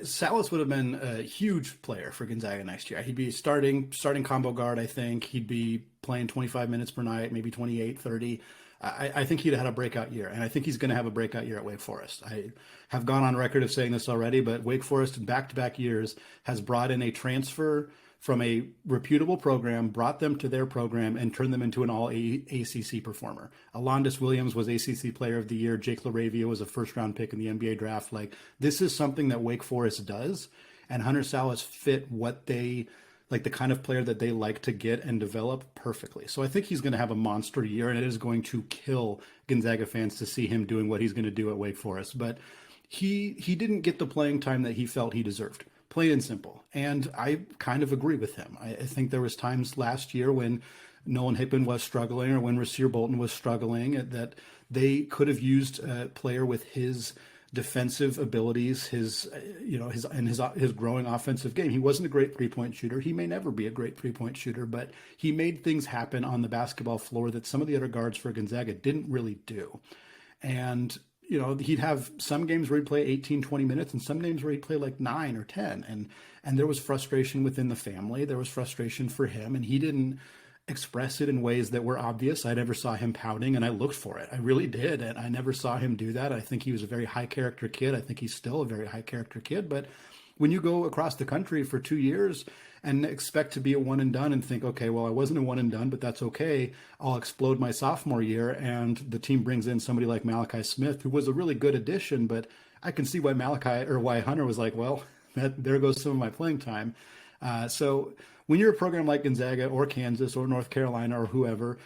Salas would have been a huge player for Gonzaga next year. He'd be starting combo guard, I think. He'd be playing 25 minutes per night, maybe 28, 30. I think he'd have had a breakout year, and I think he's going to have a breakout year at Wake Forest. I have gone on record of saying this already, but Wake Forest in back-to-back years has brought in a transfer from a reputable program, brought them to their program, and turned them into an all-ACC performer. Alondas Williams was ACC Player of the Year. Jake LaRavia was a first-round pick in the NBA draft. Like, this is something that Wake Forest does, and Hunter Salas fit what they like, the kind of player that they like to get and develop perfectly. So I think he's going to have a monster year, and it is going to kill Gonzaga fans to see him doing what he's going to do at Wake Forest. But he didn't get the playing time that he felt he deserved. Plain and simple. And I kind of agree with him. I think there was times last year when Nolan Hickman was struggling, or when Rasir Bolton was struggling, that they could have used a player with his defensive abilities, his growing offensive game. He wasn't a great three-point shooter. He may never be a great three-point shooter, but he made things happen on the basketball floor that some of the other guards for Gonzaga didn't really do. And he'd have some games where he'd play 18, 20 minutes, and some games where he'd play like 9 or 10. And there was frustration within the family. There was frustration for him, and he didn't express it in ways that were obvious. I never saw him pouting, and I looked for it. I really did. And I never saw him do that. I think he was a very high character kid. I think he's still a very high character kid. But when you go across the country for 2 years and expect to be a one and done and think, okay, well, I wasn't a one and done, but that's okay. I'll explode my sophomore year. And the team brings in somebody like Malachi Smith, who was a really good addition, but I can see why Hunter was like, well, there goes some of my playing time. So when you're a program like Gonzaga or Kansas or North Carolina or whoever,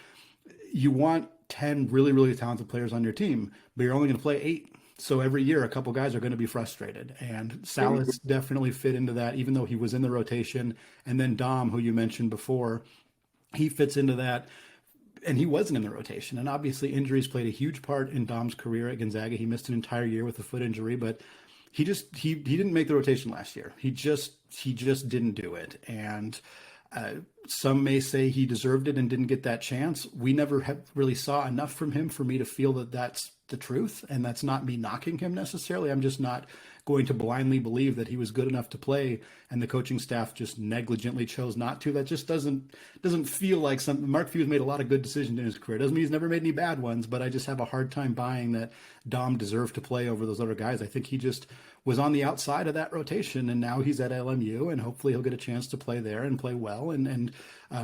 you want 10 really, really talented players on your team, but you're only going to play 8. So every year, a couple guys are going to be frustrated. And Salas definitely fit into that, even though he was in the rotation. And then Dom, who you mentioned before, he fits into that. And he wasn't in the rotation. And obviously, injuries played a huge part in Dom's career at Gonzaga. He missed an entire year with a foot injury, but he didn't make the rotation last year. He just didn't do it. And Uh, some may say he deserved it and didn't get that chance. We never have really saw enough from him for me to feel that that's the truth. And that's not me knocking him necessarily. I'm just not going to blindly believe that he was good enough to play and the coaching staff just negligently chose not to. That just doesn't feel like something. Mark Few's made a lot of good decisions in his career. Doesn't mean he's never made any bad ones, but I just have a hard time buying that Dom deserved to play over those other guys. I think he just was on the outside of that rotation, and now he's at LMU, and hopefully he'll get a chance to play there and play well, and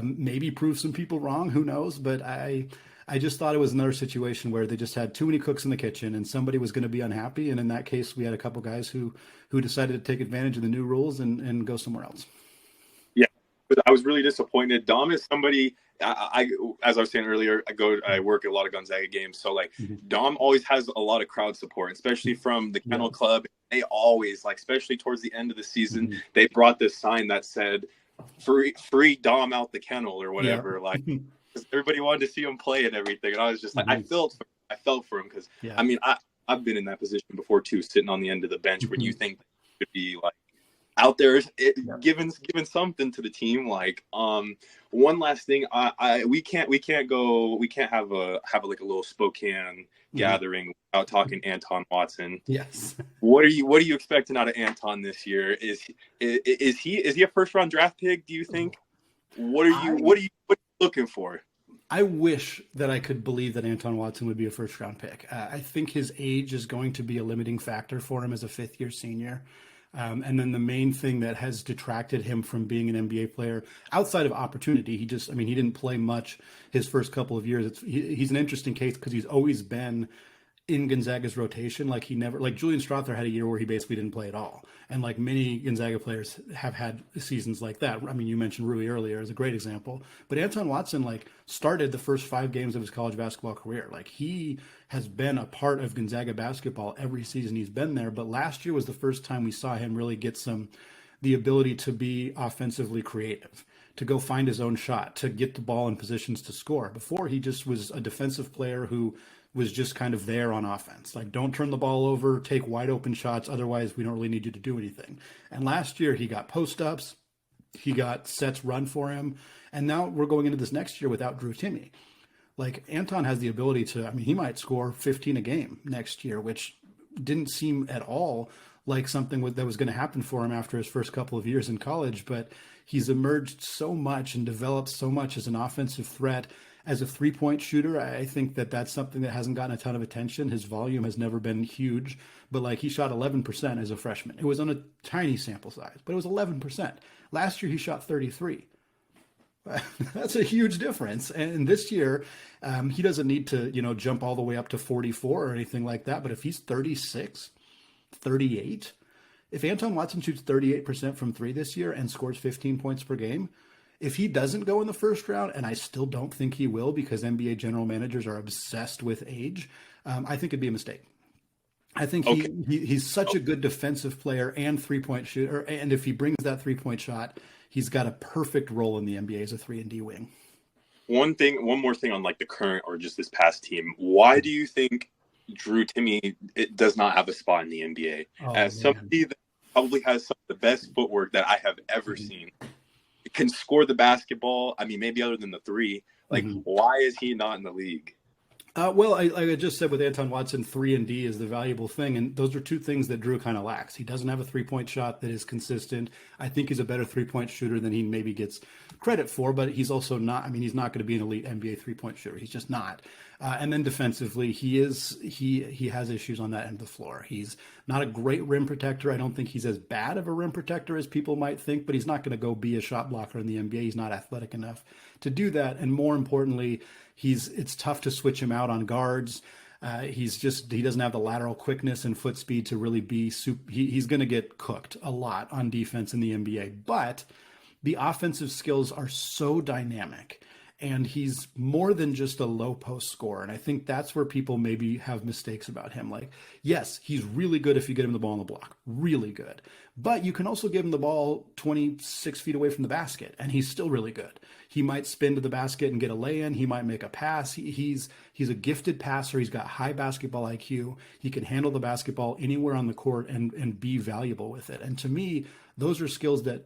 maybe prove some people wrong. Who knows? But I just thought it was another situation where they just had too many cooks in the kitchen, and somebody was going to be unhappy. And in that case, we had a couple guys who decided to take advantage of the new rules and go somewhere else. Yeah, but I was really disappointed. Dom is somebody. As I was saying earlier, I work at a lot of Gonzaga games, so like Dom always has a lot of crowd support, especially from the Kennel Club. They always, like, especially towards the end of the season, they brought this sign that said free Dom out the kennel or whatever. Like, because everybody wanted to see him play and everything, and I was just like, I felt for him because I mean I've been in that position before too, sitting on the end of the bench when you think you should be like out there giving something to the team. Like one last thing, we can't have like a little Spokane gathering without talking Anton Watson. Yes. What are you expecting out of Anton this year? Is he a first round draft pick, do you think? What are you looking for? I wish that I could believe that Anton Watson would be a first round pick. I think his age is going to be a limiting factor for him as a fifth year senior. And then the main thing that has detracted him from being an NBA player outside of opportunity, he didn't play much his first couple of years. He's an interesting case because he's always been in Gonzaga's rotation. Like Julian Strother had a year where he basically didn't play at all. And like many Gonzaga players have had seasons like that. I mean, you mentioned Rui earlier as a great example, but Anton Watson started the first 5 games of his college basketball career. Like he has been a part of Gonzaga basketball every season he's been there. But last year was the first time we saw him really get the ability to be offensively creative, to go find his own shot, to get the ball in positions to score. Before, he just was a defensive player who was just kind of there on offense. Like, don't turn the ball over, take wide open shots. Otherwise, we don't really need you to do anything. And last year he got post ups, he got sets run for him. And now we're going into this next year without Drew Timme. Like, Anton has the ability he might score 15 a game next year, which didn't seem at all like something that was going to happen for him after his first couple of years in college. But he's emerged so much and developed so much as an offensive threat. As a three-point shooter, I think that's something that hasn't gotten a ton of attention. His volume has never been huge, but he shot 11% as a freshman. It was on a tiny sample size, but it was 11%. Last year he shot 33. That's a huge difference. And this year, he doesn't need to, jump all the way up to 44 or anything like that. But if he's 36, 38, if Anton Watson shoots 38% from 3 this year and scores 15 points per game, if he doesn't go in the first round, and I still don't think he will because NBA general managers are obsessed with age, I think it'd be a mistake. I think he's such a good defensive player and three-point shooter, and if he brings that three-point shot, he's got a perfect role in the NBA as a 3-and-D wing. One more thing on the current or just this past team. Why do you think Drew Timme does not have a spot in the NBA? Somebody that probably has some of the best footwork that I have ever seen. Can score the basketball. I mean, maybe other than the three. Why is he not in the league? Well, I just said with Anton Watson, 3-and-D is the valuable thing. And those are two things that Drew kind of lacks. He doesn't have a three-point shot that is consistent. I think he's a better three-point shooter than he maybe gets credit for, but he's also not, he's not going to be an elite NBA three-point shooter. He's just not. And then defensively, he has issues on that end of the floor. He's not a great rim protector. I don't think he's as bad of a rim protector as people might think, but he's not going to go be a shot blocker in the NBA. He's not athletic enough to do that. And more importantly, it's tough to switch him out on guards. He doesn't have the lateral quickness and foot speed to really be he's going to get cooked a lot on defense in the NBA, but the offensive skills are so dynamic and he's more than just a low post scorer. And I think that's where people maybe have mistakes about him. Yes, he's really good if you get him the ball on the block, really good, but you can also give him the ball 26 feet away from the basket and he's still really good. He might spin to the basket and get a lay-in. He might make a pass. He's a gifted passer. He's got high basketball IQ. He can handle the basketball anywhere on the court and be valuable with it. And to me, those are skills that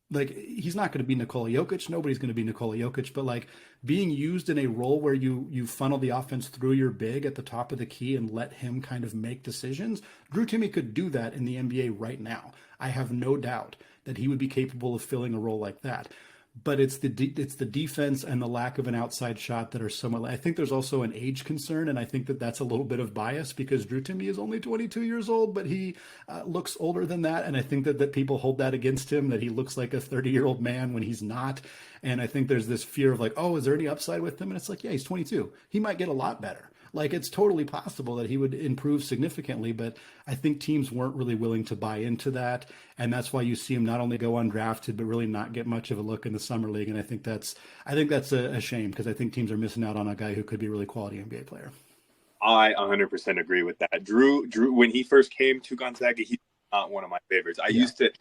like he's not going to be Nikola Jokic. Nobody's going to be Nikola Jokic, but like being used in a role where you funnel the offense through your big at the top of the key and let him kind of make decisions. Drew Timme could do that in the NBA right now. I have no doubt that he would be capable of filling a role like that. But it's the defense and the lack of an outside shot that are somewhat. I think there's also an age concern, and I think that that's a little bit of bias because Drew Timme is only 22 years old, but he looks older than that, and I think that people hold that against him, that he looks like a 30-year-old man when he's not. And I think there's this fear of like, oh, is there any upside with him? And it's like, yeah, he's 22. He might get a lot better. Like it's totally possible that he would improve significantly, but I think teams weren't really willing to buy into that, and that's why you see him not only go undrafted but really not get much of a look in the summer league. And I think that's a shame because I think teams are missing out on a guy who could be a really quality NBA player. I 100% agree with that. Drew, when he first came to Gonzaga, he not one of my favorites. I used to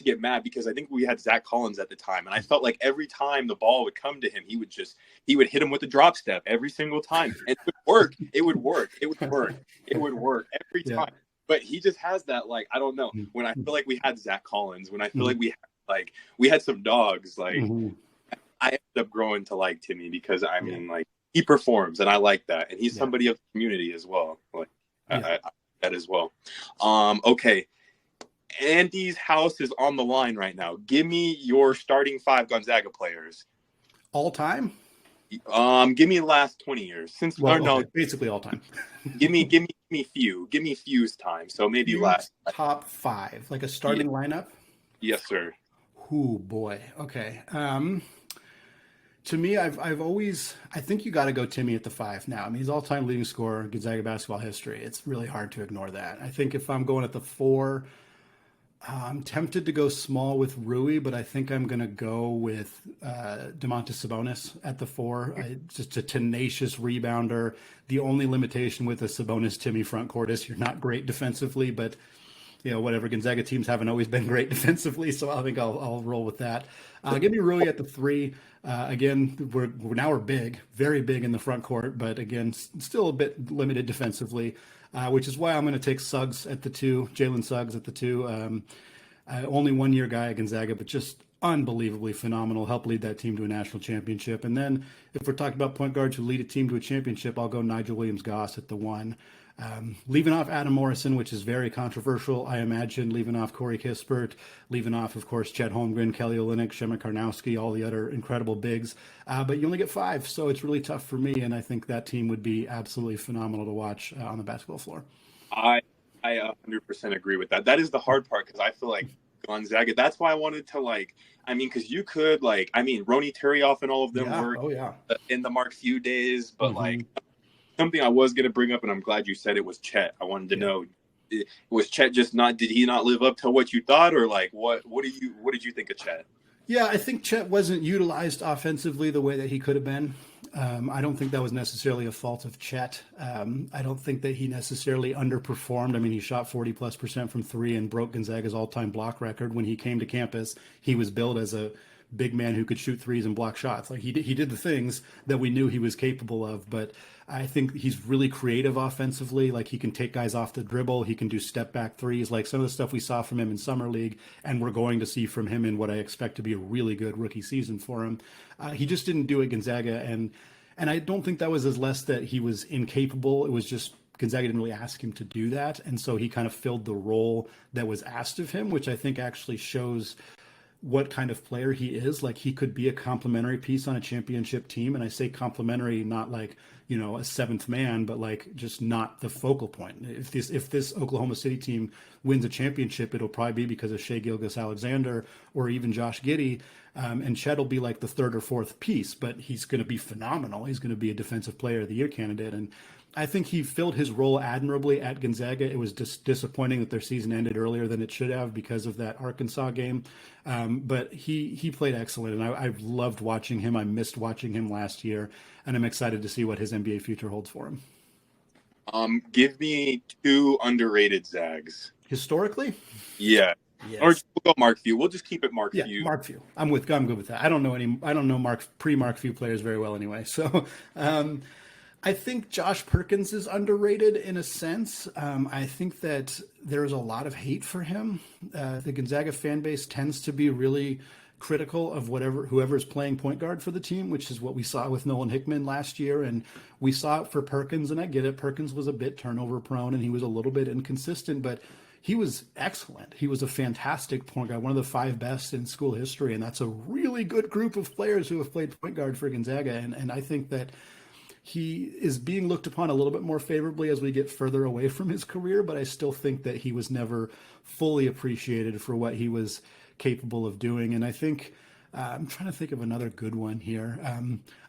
get mad because I think we had Zach Collins at the time, and I felt like every time the ball would come to him, he would hit him with a drop step every single time, and it would work. It would work. It would work. It would work every time. But he just has that, like, I don't know. When I feel like we had Zach Collins, when I feel like we had some dogs, like I ended up growing to like Timme because I mean, like he performs, and I like that, and he's somebody of the community as well. Like I that as well. Okay. Andy's house is on the line right now. Give me your starting 5 Gonzaga players. All time? Give me the last 20 years. Basically all time. give me few. Give me few's time. So maybe last top 5, like a starting lineup. Yes, sir. Oh boy. Okay. To me, I think you got to go Timme at the 5 now. I mean, he's all-time leading scorer in Gonzaga basketball history. It's really hard to ignore that. I think if I'm going at the 4, I'm tempted to go small with Rui, but I think I'm going to go with Domantas Sabonis at the 4. Just a tenacious rebounder. The only limitation with the Sabonis-Timme front court is you're not great defensively, but whatever. Gonzaga teams haven't always been great defensively, so I think I'll roll with that. Give me Rui at the 3. Again, we're big, very big in the front court, but again, still a bit limited defensively, which is why I'm going to take Suggs at the 2, Jalen Suggs at the 2. Only 1-year guy at Gonzaga, but just unbelievably phenomenal. Helped lead that team to a national championship. And then if we're talking about point guards who lead a team to a championship, I'll go Nigel Williams-Goss at the 1. Leaving off Adam Morrison, which is very controversial, I imagine, leaving off Corey Kispert, leaving off, of course, Chet Holmgren, Kelly Olynyk, Shema Karnowski, all the other incredible bigs. But you only get 5, so it's really tough for me, and I think that team would be absolutely phenomenal to watch on the basketball floor. I 100% agree with that. That is the hard part because I feel like Gonzaga, that's why I wanted to because you could Ronnie Terrioff and all of them were in the Mark Few days, but something I was going to bring up, and I'm glad you said it, was Chet. I wanted to know, was Chet did he not live up to what you thought, or what did you think of Chet? Yeah, I think Chet wasn't utilized offensively the way that he could have been. I don't think that was necessarily a fault of Chet. I don't think that he necessarily underperformed. I mean, he shot 40+% from 3 and broke Gonzaga's all-time block record. When he came to campus, he was billed as a big man who could shoot threes and block shots. Like he did the things that we knew he was capable of, but I think he's really creative offensively. Like he can take guys off the dribble. He can do step back threes, like some of the stuff we saw from him in summer league, and we're going to see from him in what I expect to be a really good rookie season for him. He just didn't do it Gonzaga. And I don't think that was as less that he was incapable. It was just Gonzaga didn't really ask him to do that. And so he kind of filled the role that was asked of him, which I think actually shows what kind of player he is. Like he could be a complementary piece on a championship team. And I say complementary, not like, a seventh man, but like just not the focal point. If this Oklahoma City team wins a championship, it'll probably be because of Shai Gilgeous-Alexander or even Josh Giddey. And Chet will be like the 3rd or 4th piece, but he's going to be phenomenal. He's going to be a defensive player of the year candidate. And I think he filled his role admirably at Gonzaga. It was just disappointing that their season ended earlier than it should have because of that Arkansas game. But he played excellent, and I've loved watching him. I missed watching him last year, and I'm excited to see what his NBA future holds for him. Give me 2 underrated Zags. Historically? Yeah. Yes. Or we'll go Mark Few. We'll just keep it Mark Few. Yeah, Mark Few. I'm good with that. I don't know Mark Few players very well anyway. So I think Josh Perkins is underrated in a sense. I think that there's a lot of hate for him. The Gonzaga fan base tends to be really critical of whoever's playing point guard for the team, which is what we saw with Nolan Hickman last year, and we saw it for Perkins. And I get it, Perkins was a bit turnover prone and he was a little bit inconsistent, but he was excellent. He was a fantastic point guard, one of the 5 best in school history, and that's a really good group of players who have played point guard for Gonzaga. And I think that he is being looked upon a little bit more favorably as we get further away from his career, but I still think that he was never fully appreciated for what he was capable of doing. And I think I'm trying to think of another good one here.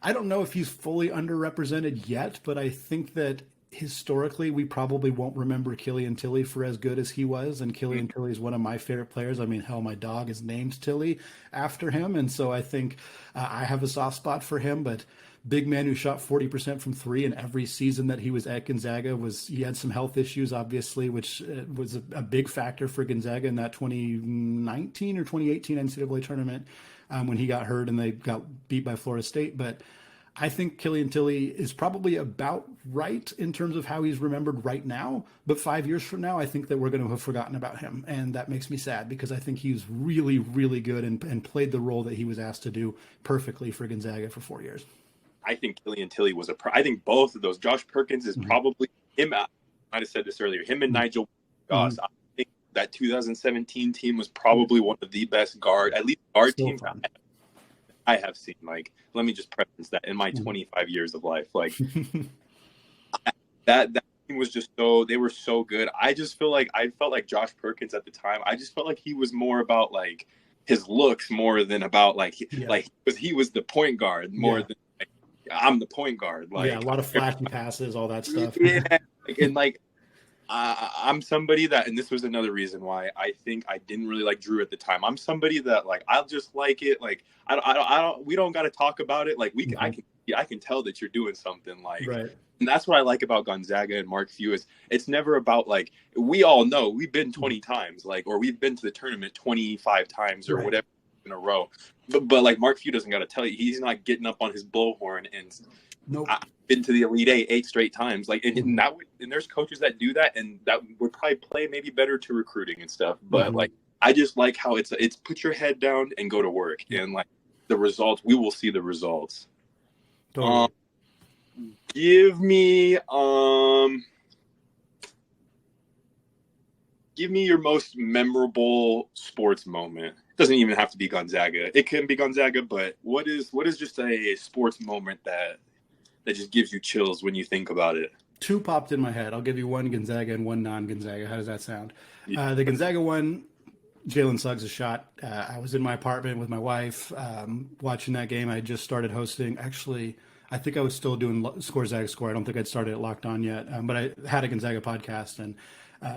I don't know if he's fully underrepresented yet, but I think that historically we probably won't remember Killian Tilly for as good as he was. And Killian Tilly is one of my favorite players. I mean, hell, my dog is named Tilly after him. And so I think I have a soft spot for him, but big man who shot 40% from 3 in every season that he was at Gonzaga. He had some health issues, obviously, which was a big factor for Gonzaga in that 2019 or 2018 NCAA tournament when he got hurt and they got beat by Florida State. But I think Killian Tilly is probably about right in terms of how he's remembered right now. But 5 years from now, I think that we're going to have forgotten about him. And that makes me sad because I think he's really, really good and played the role that he was asked to do perfectly for Gonzaga for 4 years. I think Killian Tilly was I think both of those. Josh Perkins is probably him. I might have said this earlier. Him and Nigel Goss. I think that 2017 team was probably one of the best at least guard teams I have seen. Like, let me just preface that in my 25 years of life, like that team was just they were so good. I felt like Josh Perkins at the time. I just felt like he was more about like his looks more than about like he was the point guard more than. I'm the point guard. Like, a lot of flashy passes, all that stuff. Yeah, and like I'm somebody that, and this was another reason why I think I didn't really like Drew at the time. I'm somebody that like I'll just like it. Like I don't. We don't got to talk about it. Like I can tell that you're doing something. Like, right. And that's what I like about Gonzaga and Mark Few is it's never about like we all know we've been 20 times, like, or we've been to the tournament 25 times or whatever in a row. But like Mark Few doesn't got to tell you, he's not getting up on his blowhorn and I've been to the Elite Eight straight times. Like, and there's coaches that do that, and that would probably play maybe better to recruiting and stuff. But like, I just like how it's put your head down and go to work, and like the results, we will see the results. Totally. Give me your most memorable sports moment. Doesn't even have to be Gonzaga. It can be Gonzaga, but what is just a sports moment that just gives you chills when you think about it? 2 popped in my head. I'll give you one Gonzaga and one non-Gonzaga. How does that sound? Yeah. The Gonzaga one, Jalen Suggs' shot. I was in my apartment with my wife watching that game. I just started hosting. Actually, I think I was still doing Score Zags Score. I don't think I'd started it Locked On yet, but I had a Gonzaga podcast, and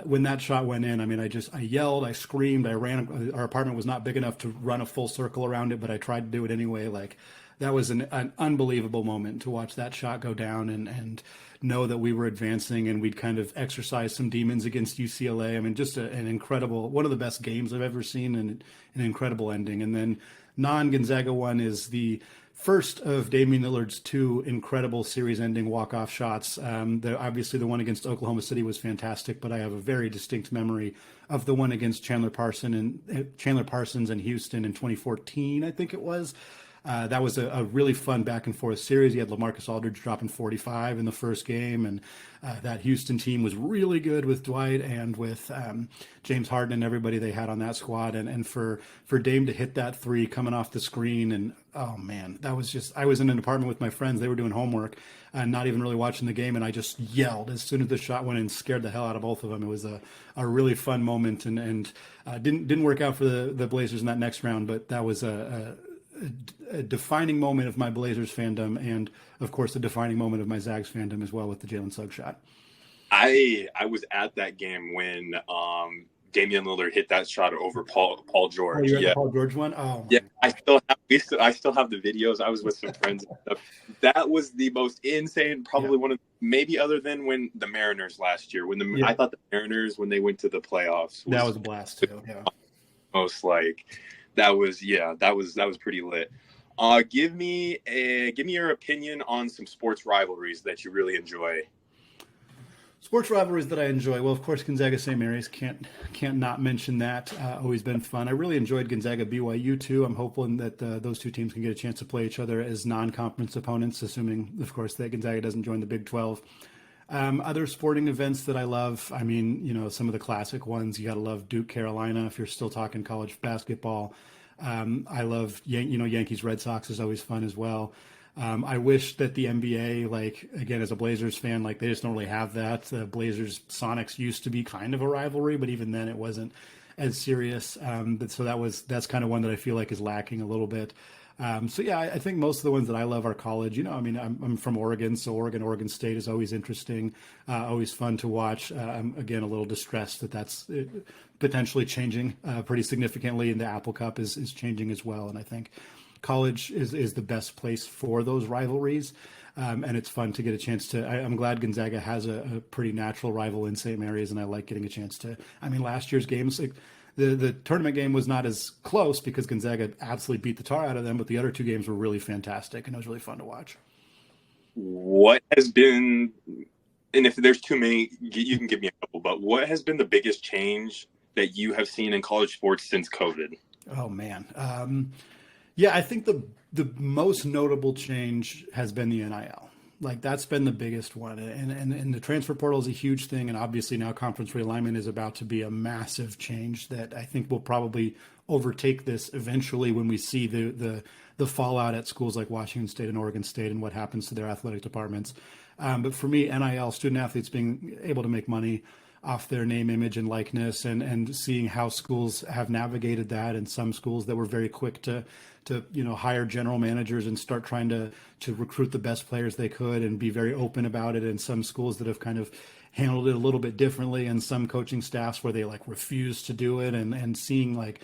when that shot went in, I mean, I yelled, I screamed, I ran. Our apartment was not big enough to run a full circle around it, but I tried to do it anyway. Like, that was an unbelievable moment to watch that shot go down and know that we were advancing and we'd kind of exercised some demons against UCLA. I mean, just an incredible, one of the best games I've ever seen, and an incredible ending. And then non-Gonzaga one is the first of Damian Lillard's 2 incredible series-ending walk-off shots. Obviously, the one against Oklahoma City was fantastic, but I have a very distinct memory of the one against Chandler Parsons and Houston in 2014, I think it was. That was a really fun back-and-forth series. You had LaMarcus Aldridge dropping 45 in the first game, and that Houston team was really good with Dwight and with James Harden and everybody they had on that squad. And for Dame to hit that 3 coming off the screen, and oh man, that was just, I was in an apartment with my friends. They were doing homework and not even really watching the game, and I just yelled as soon as the shot went in, scared the hell out of both of them. It was a really fun moment, and didn't work out for the Blazers in that next round, but that was a defining moment of my Blazers fandom, and of course the defining moment of my Zags fandom as well with the Jalen Suggs shot. I was at that game when Damian Lillard hit that shot over Paul George. Oh, you had the Paul George one? Oh, yeah. I still have the videos. I was with some friends and stuff. That was the most insane, probably one of, maybe other than when the Mariners last year. I thought the Mariners, when they went to the playoffs, that was a blast too. Yeah. Most like that was pretty lit. Give me your opinion on some sports rivalries that you really enjoy. Sports rivalries that I enjoy. Well, of course, Gonzaga St. Mary's can't not mention that. Always been fun. I really enjoyed Gonzaga BYU too. I'm hopeful that those two teams can get a chance to play each other as non-conference opponents, assuming, of course, that Gonzaga doesn't join the Big 12. Other sporting events that I love. I mean, some of the classic ones. You got to love Duke Carolina if you're still talking college basketball. I love Yankees Red Sox is always fun as well. I wish that the NBA, like, again, as a Blazers fan, like, they just don't really have that. The Blazers Sonics used to be kind of a rivalry, but even then it wasn't as serious. So that's kind of one that I feel like is lacking a little bit. So yeah, I think most of the ones that I love are college. I mean, I'm from Oregon, so Oregon State is always interesting, always fun to watch. I'm again a little distressed that that's potentially changing pretty significantly, and the Apple Cup is changing as well. And I think college is the best place for those rivalries. And it's fun to get a chance to. I'm glad Gonzaga has a pretty natural rival in St. Mary's, and I like getting a chance to. I mean, last year's games, like, the tournament game was not as close because Gonzaga absolutely beat the tar out of them, but the other two games were really fantastic, and it was really fun to watch. What has been, and if there's too many, you can give me a couple, but what has been the biggest change that you have seen in college sports since COVID? Oh, man. Yeah, I think the most notable change has been the NIL. Like, that's been the biggest one. And the transfer portal is a huge thing. And obviously now conference realignment is about to be a massive change that I think will probably overtake this eventually when we see the fallout at schools like Washington State and Oregon State and what happens to their athletic departments. But for me, NIL, student athletes being able to make money off their name, image, and likeness, and seeing how schools have navigated that, and some schools that were very quick to hire general managers and start trying to recruit the best players they could and be very open about it, and some schools that have kind of handled it a little bit differently, and some coaching staffs where they like refuse to do it, and seeing like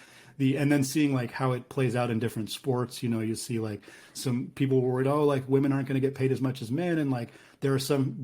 seeing like how it plays out in different sports. You see like some people were worried, like women aren't going to get paid as much as men, and like there are some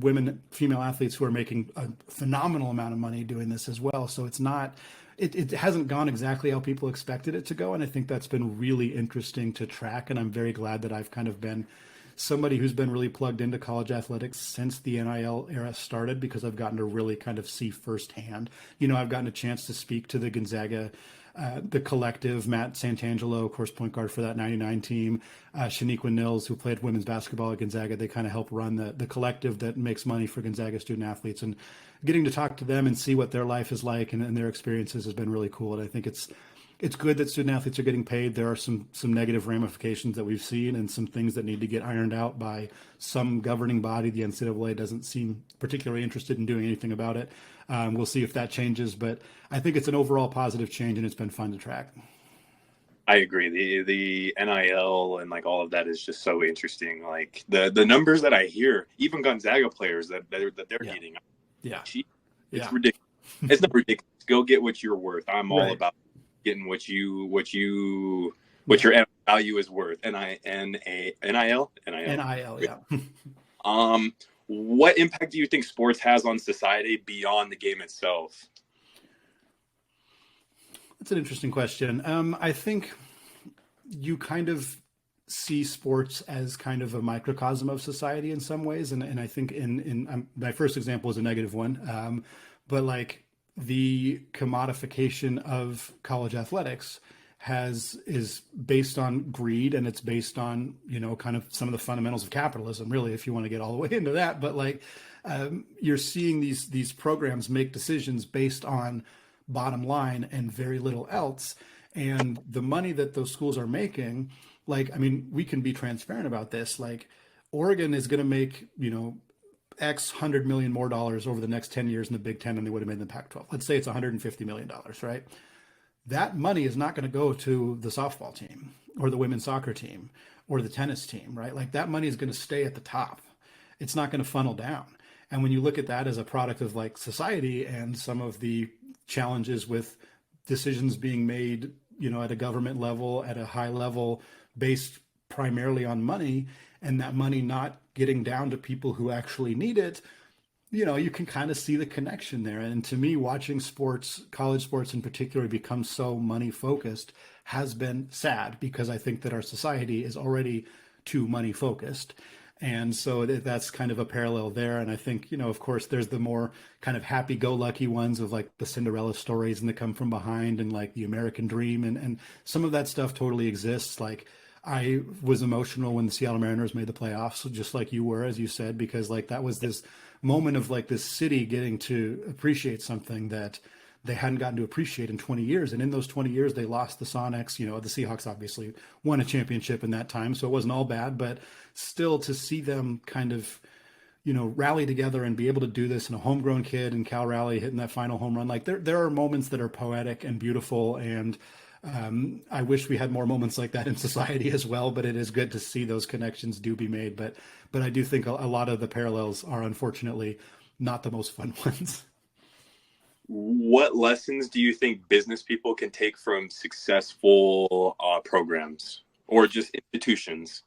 female athletes who are making a phenomenal amount of money doing this as well. So it's not, it hasn't gone exactly how people expected it to go. And I think that's been really interesting to track. And I'm very glad that I've kind of been somebody who's been really plugged into college athletics since the NIL era started, because I've gotten to really kind of see firsthand. I've gotten a chance to speak to the Gonzaga, the collective, Matt Santangelo, of course, point guard for that 99 team, Shaniqua Nils, who played women's basketball at Gonzaga. They kind of help run the collective that makes money for Gonzaga student athletes, and getting to talk to them and see what their life is like and their experiences has been really cool. And I think it's good that student athletes are getting paid. There are some negative ramifications that we've seen and some things that need to get ironed out by some governing body. The NCAA doesn't seem particularly interested in doing anything about it. We'll see if that changes, but I think it's an overall positive change, and it's been fun to track. I agree. The NIL and like all of that is just so interesting. Like the numbers that I hear, even Gonzaga players that they're getting. Yeah. It's ridiculous. It's not ridiculous. Go get what you're worth. I'm all Right. about getting what your value is worth. NIL. Yeah. What impact do you think sports has on society beyond the game itself? That's an interesting question. I think you kind of see sports as kind of a microcosm of society in some ways, and I think in my first example is a negative one, but like the commodification of college athletics is based on greed, and it's based on kind of some of the fundamentals of capitalism, really, if you want to get all the way into that. But like you're seeing these programs make decisions based on bottom line and very little else, and the money that those schools are making, like, I mean, we can be transparent about this. Like, Oregon is going to make X $100 million more over the next 10 years in the Big Ten than they would have made in the Pac-12. Let's say it's $150 million, right? That money is not going to go to the softball team or the women's soccer team or the tennis team, right? Like, that money is going to stay at the top. It's not going to funnel down. And when you look at that as a product of like society and some of the challenges with decisions being made, at a government level, at a high level, based primarily on money, and that money not getting down to people who actually need it, you can kind of see the connection there. And to me, watching sports, college sports in particular, become so money focused has been sad, because I think that our society is already too money focused. And so that's kind of a parallel there. And I think, of course, there's the more kind of happy go lucky ones of like the Cinderella stories and the come from behind and like the American dream. And some of that stuff totally exists. Like, I was emotional when the Seattle Mariners made the playoffs, just like you were, as you said, because like that was this moment of like this city getting to appreciate something that they hadn't gotten to appreciate in 20 years. And in those 20 years, they lost the Sonics. The Seahawks obviously won a championship in that time, so it wasn't all bad, but still to see them kind of, rally together and be able to do this, and a homegrown kid and Cal Raleigh hitting that final home run. Like there are moments that are poetic and beautiful. And I wish we had more moments like that in society as well, but it is good to see those connections do be made. But I do think a lot of the parallels are unfortunately not the most fun ones. What lessons do you think business people can take from successful programs or just institutions?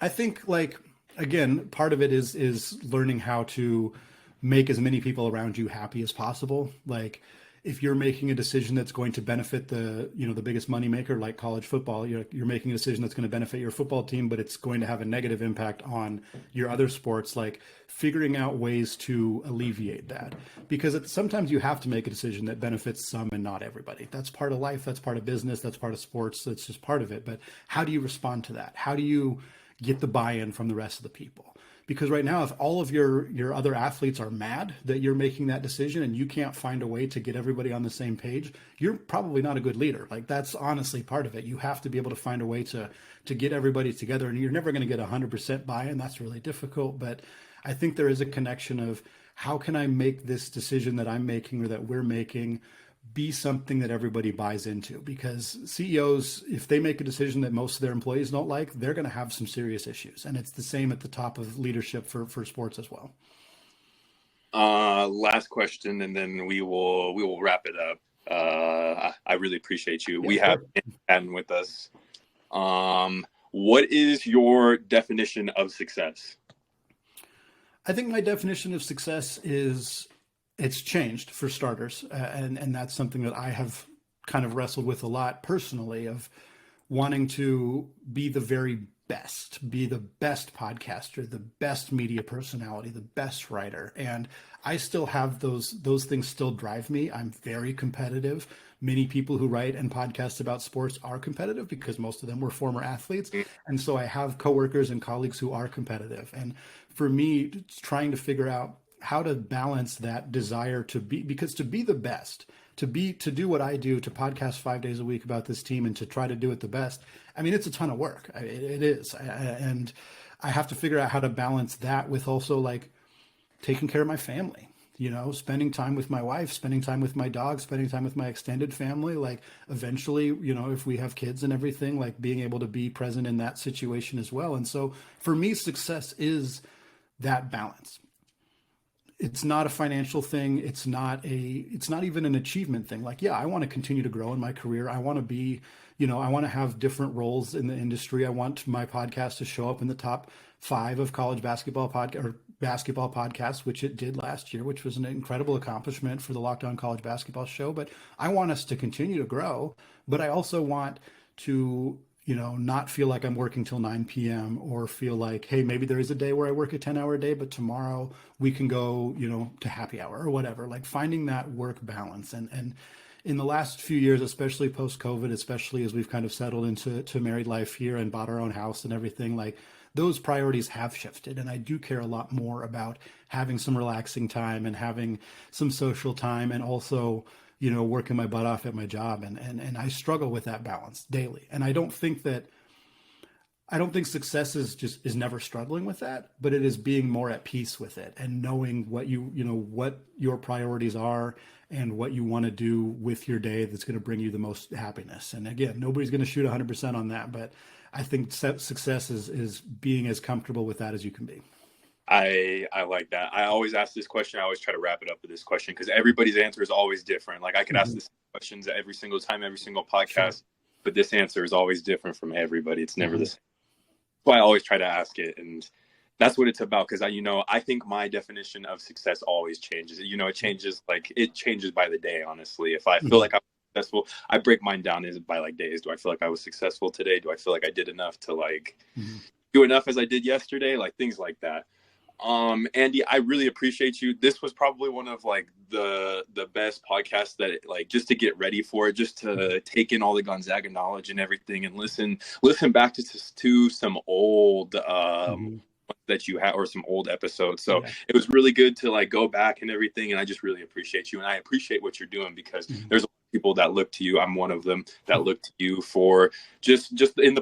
I think, like, again, part of it is learning how to make as many people around you happy as possible. Like, if you're making a decision that's going to benefit the biggest moneymaker like college football, you're making a decision that's going to benefit your football team, but it's going to have a negative impact on your other sports, like figuring out ways to alleviate that. Because sometimes you have to make a decision that benefits some and not everybody. That's part of life. That's part of business. That's part of sports. That's just part of it. But how do you respond to that? How do you get the buy-in from the rest of the people? Because right now, if all of your other athletes are mad that you're making that decision and you can't find a way to get everybody on the same page, you're probably not a good leader. Like, that's honestly part of it. You have to be able to find a way to get everybody together, and you're never going to get 100% buy-in. That's really difficult. But I think there is a connection of how can I make this decision that I'm making or that we're making be something that everybody buys into? Because CEOs, if they make a decision that most of their employees don't like, they're going to have some serious issues. And it's the same at the top of leadership for sports as well. Last question, and then we will wrap it up. I really appreciate you. Yeah, we have Andy Patton with us. What is your definition of success? I think my definition of success is, it's changed, for starters. And that's something that I have kind of wrestled with a lot personally, of wanting to be the very best, be the best podcaster, the best media personality, the best writer. And I still have those things still drive me. I'm very competitive. Many people who write and podcast about sports are competitive because most of them were former athletes. And so I have coworkers and colleagues who are competitive. And for me, trying to figure out how to balance that desire to be, because to be the best, to do what I do, to podcast 5 days a week about this team and to try to do it the best. I mean, it's a ton of work. It is. And I have to figure out how to balance that with also like taking care of my family, spending time with my wife, spending time with my dog, spending time with my extended family. Like, eventually, if we have kids and everything, like being able to be present in that situation as well. And so for me, success is that balance. It's not a financial thing. It's not even an achievement thing. Like, yeah, I want to continue to grow in my career. I want to be, I want to have different roles in the industry. I want my podcast to show up in the top 5 of college basketball podcasts, which it did last year, which was an incredible accomplishment for the Locked On College Basketball Show. But I want us to continue to grow, but I also want to, not feel like I'm working till 9 p.m. or feel like, hey, maybe there is a day where I work a 10-hour day, but tomorrow we can go, to happy hour or whatever. Like, finding that work balance. And in the last few years, especially post-COVID, especially as we've kind of settled into married life here and bought our own house and everything, like, those priorities have shifted. And I do care a lot more about having some relaxing time and having some social time, and also, working my butt off at my job. And I struggle with that balance daily. And I don't think success is never struggling with that, but it is being more at peace with it and knowing what what your priorities are and what you want to do with your day that's going to bring you the most happiness. And again, nobody's going to shoot 100% on that, but I think success is being as comfortable with that as you can be. I like that. I always ask this question. I always try to wrap it up with this question because everybody's answer is always different. Like, I could ask this questions every single time, every single podcast, but this answer is always different from everybody. It's never the same. That's why I always try to ask it. And That's what it's about. Cause I think my definition of success always changes. It changes, like it changes by the day, honestly. If I feel Mhm. like I'm successful, I break mine down is by like days. Do I feel like I was successful today? Do I feel like I did enough to like Mhm. do enough as I did yesterday? Like things like that. Andy, I really appreciate you. This was probably one of like the best podcasts that like just to get ready for it, just to take in all the Gonzaga knowledge and everything, and listen back to some old Mhm. that you had, or some old episodes. So Yeah. it was really good to like go back and everything, and I just really appreciate you, and I appreciate what you're doing, because Mhm. there's a lot of people that look to you. I'm one of them that look to you for just in the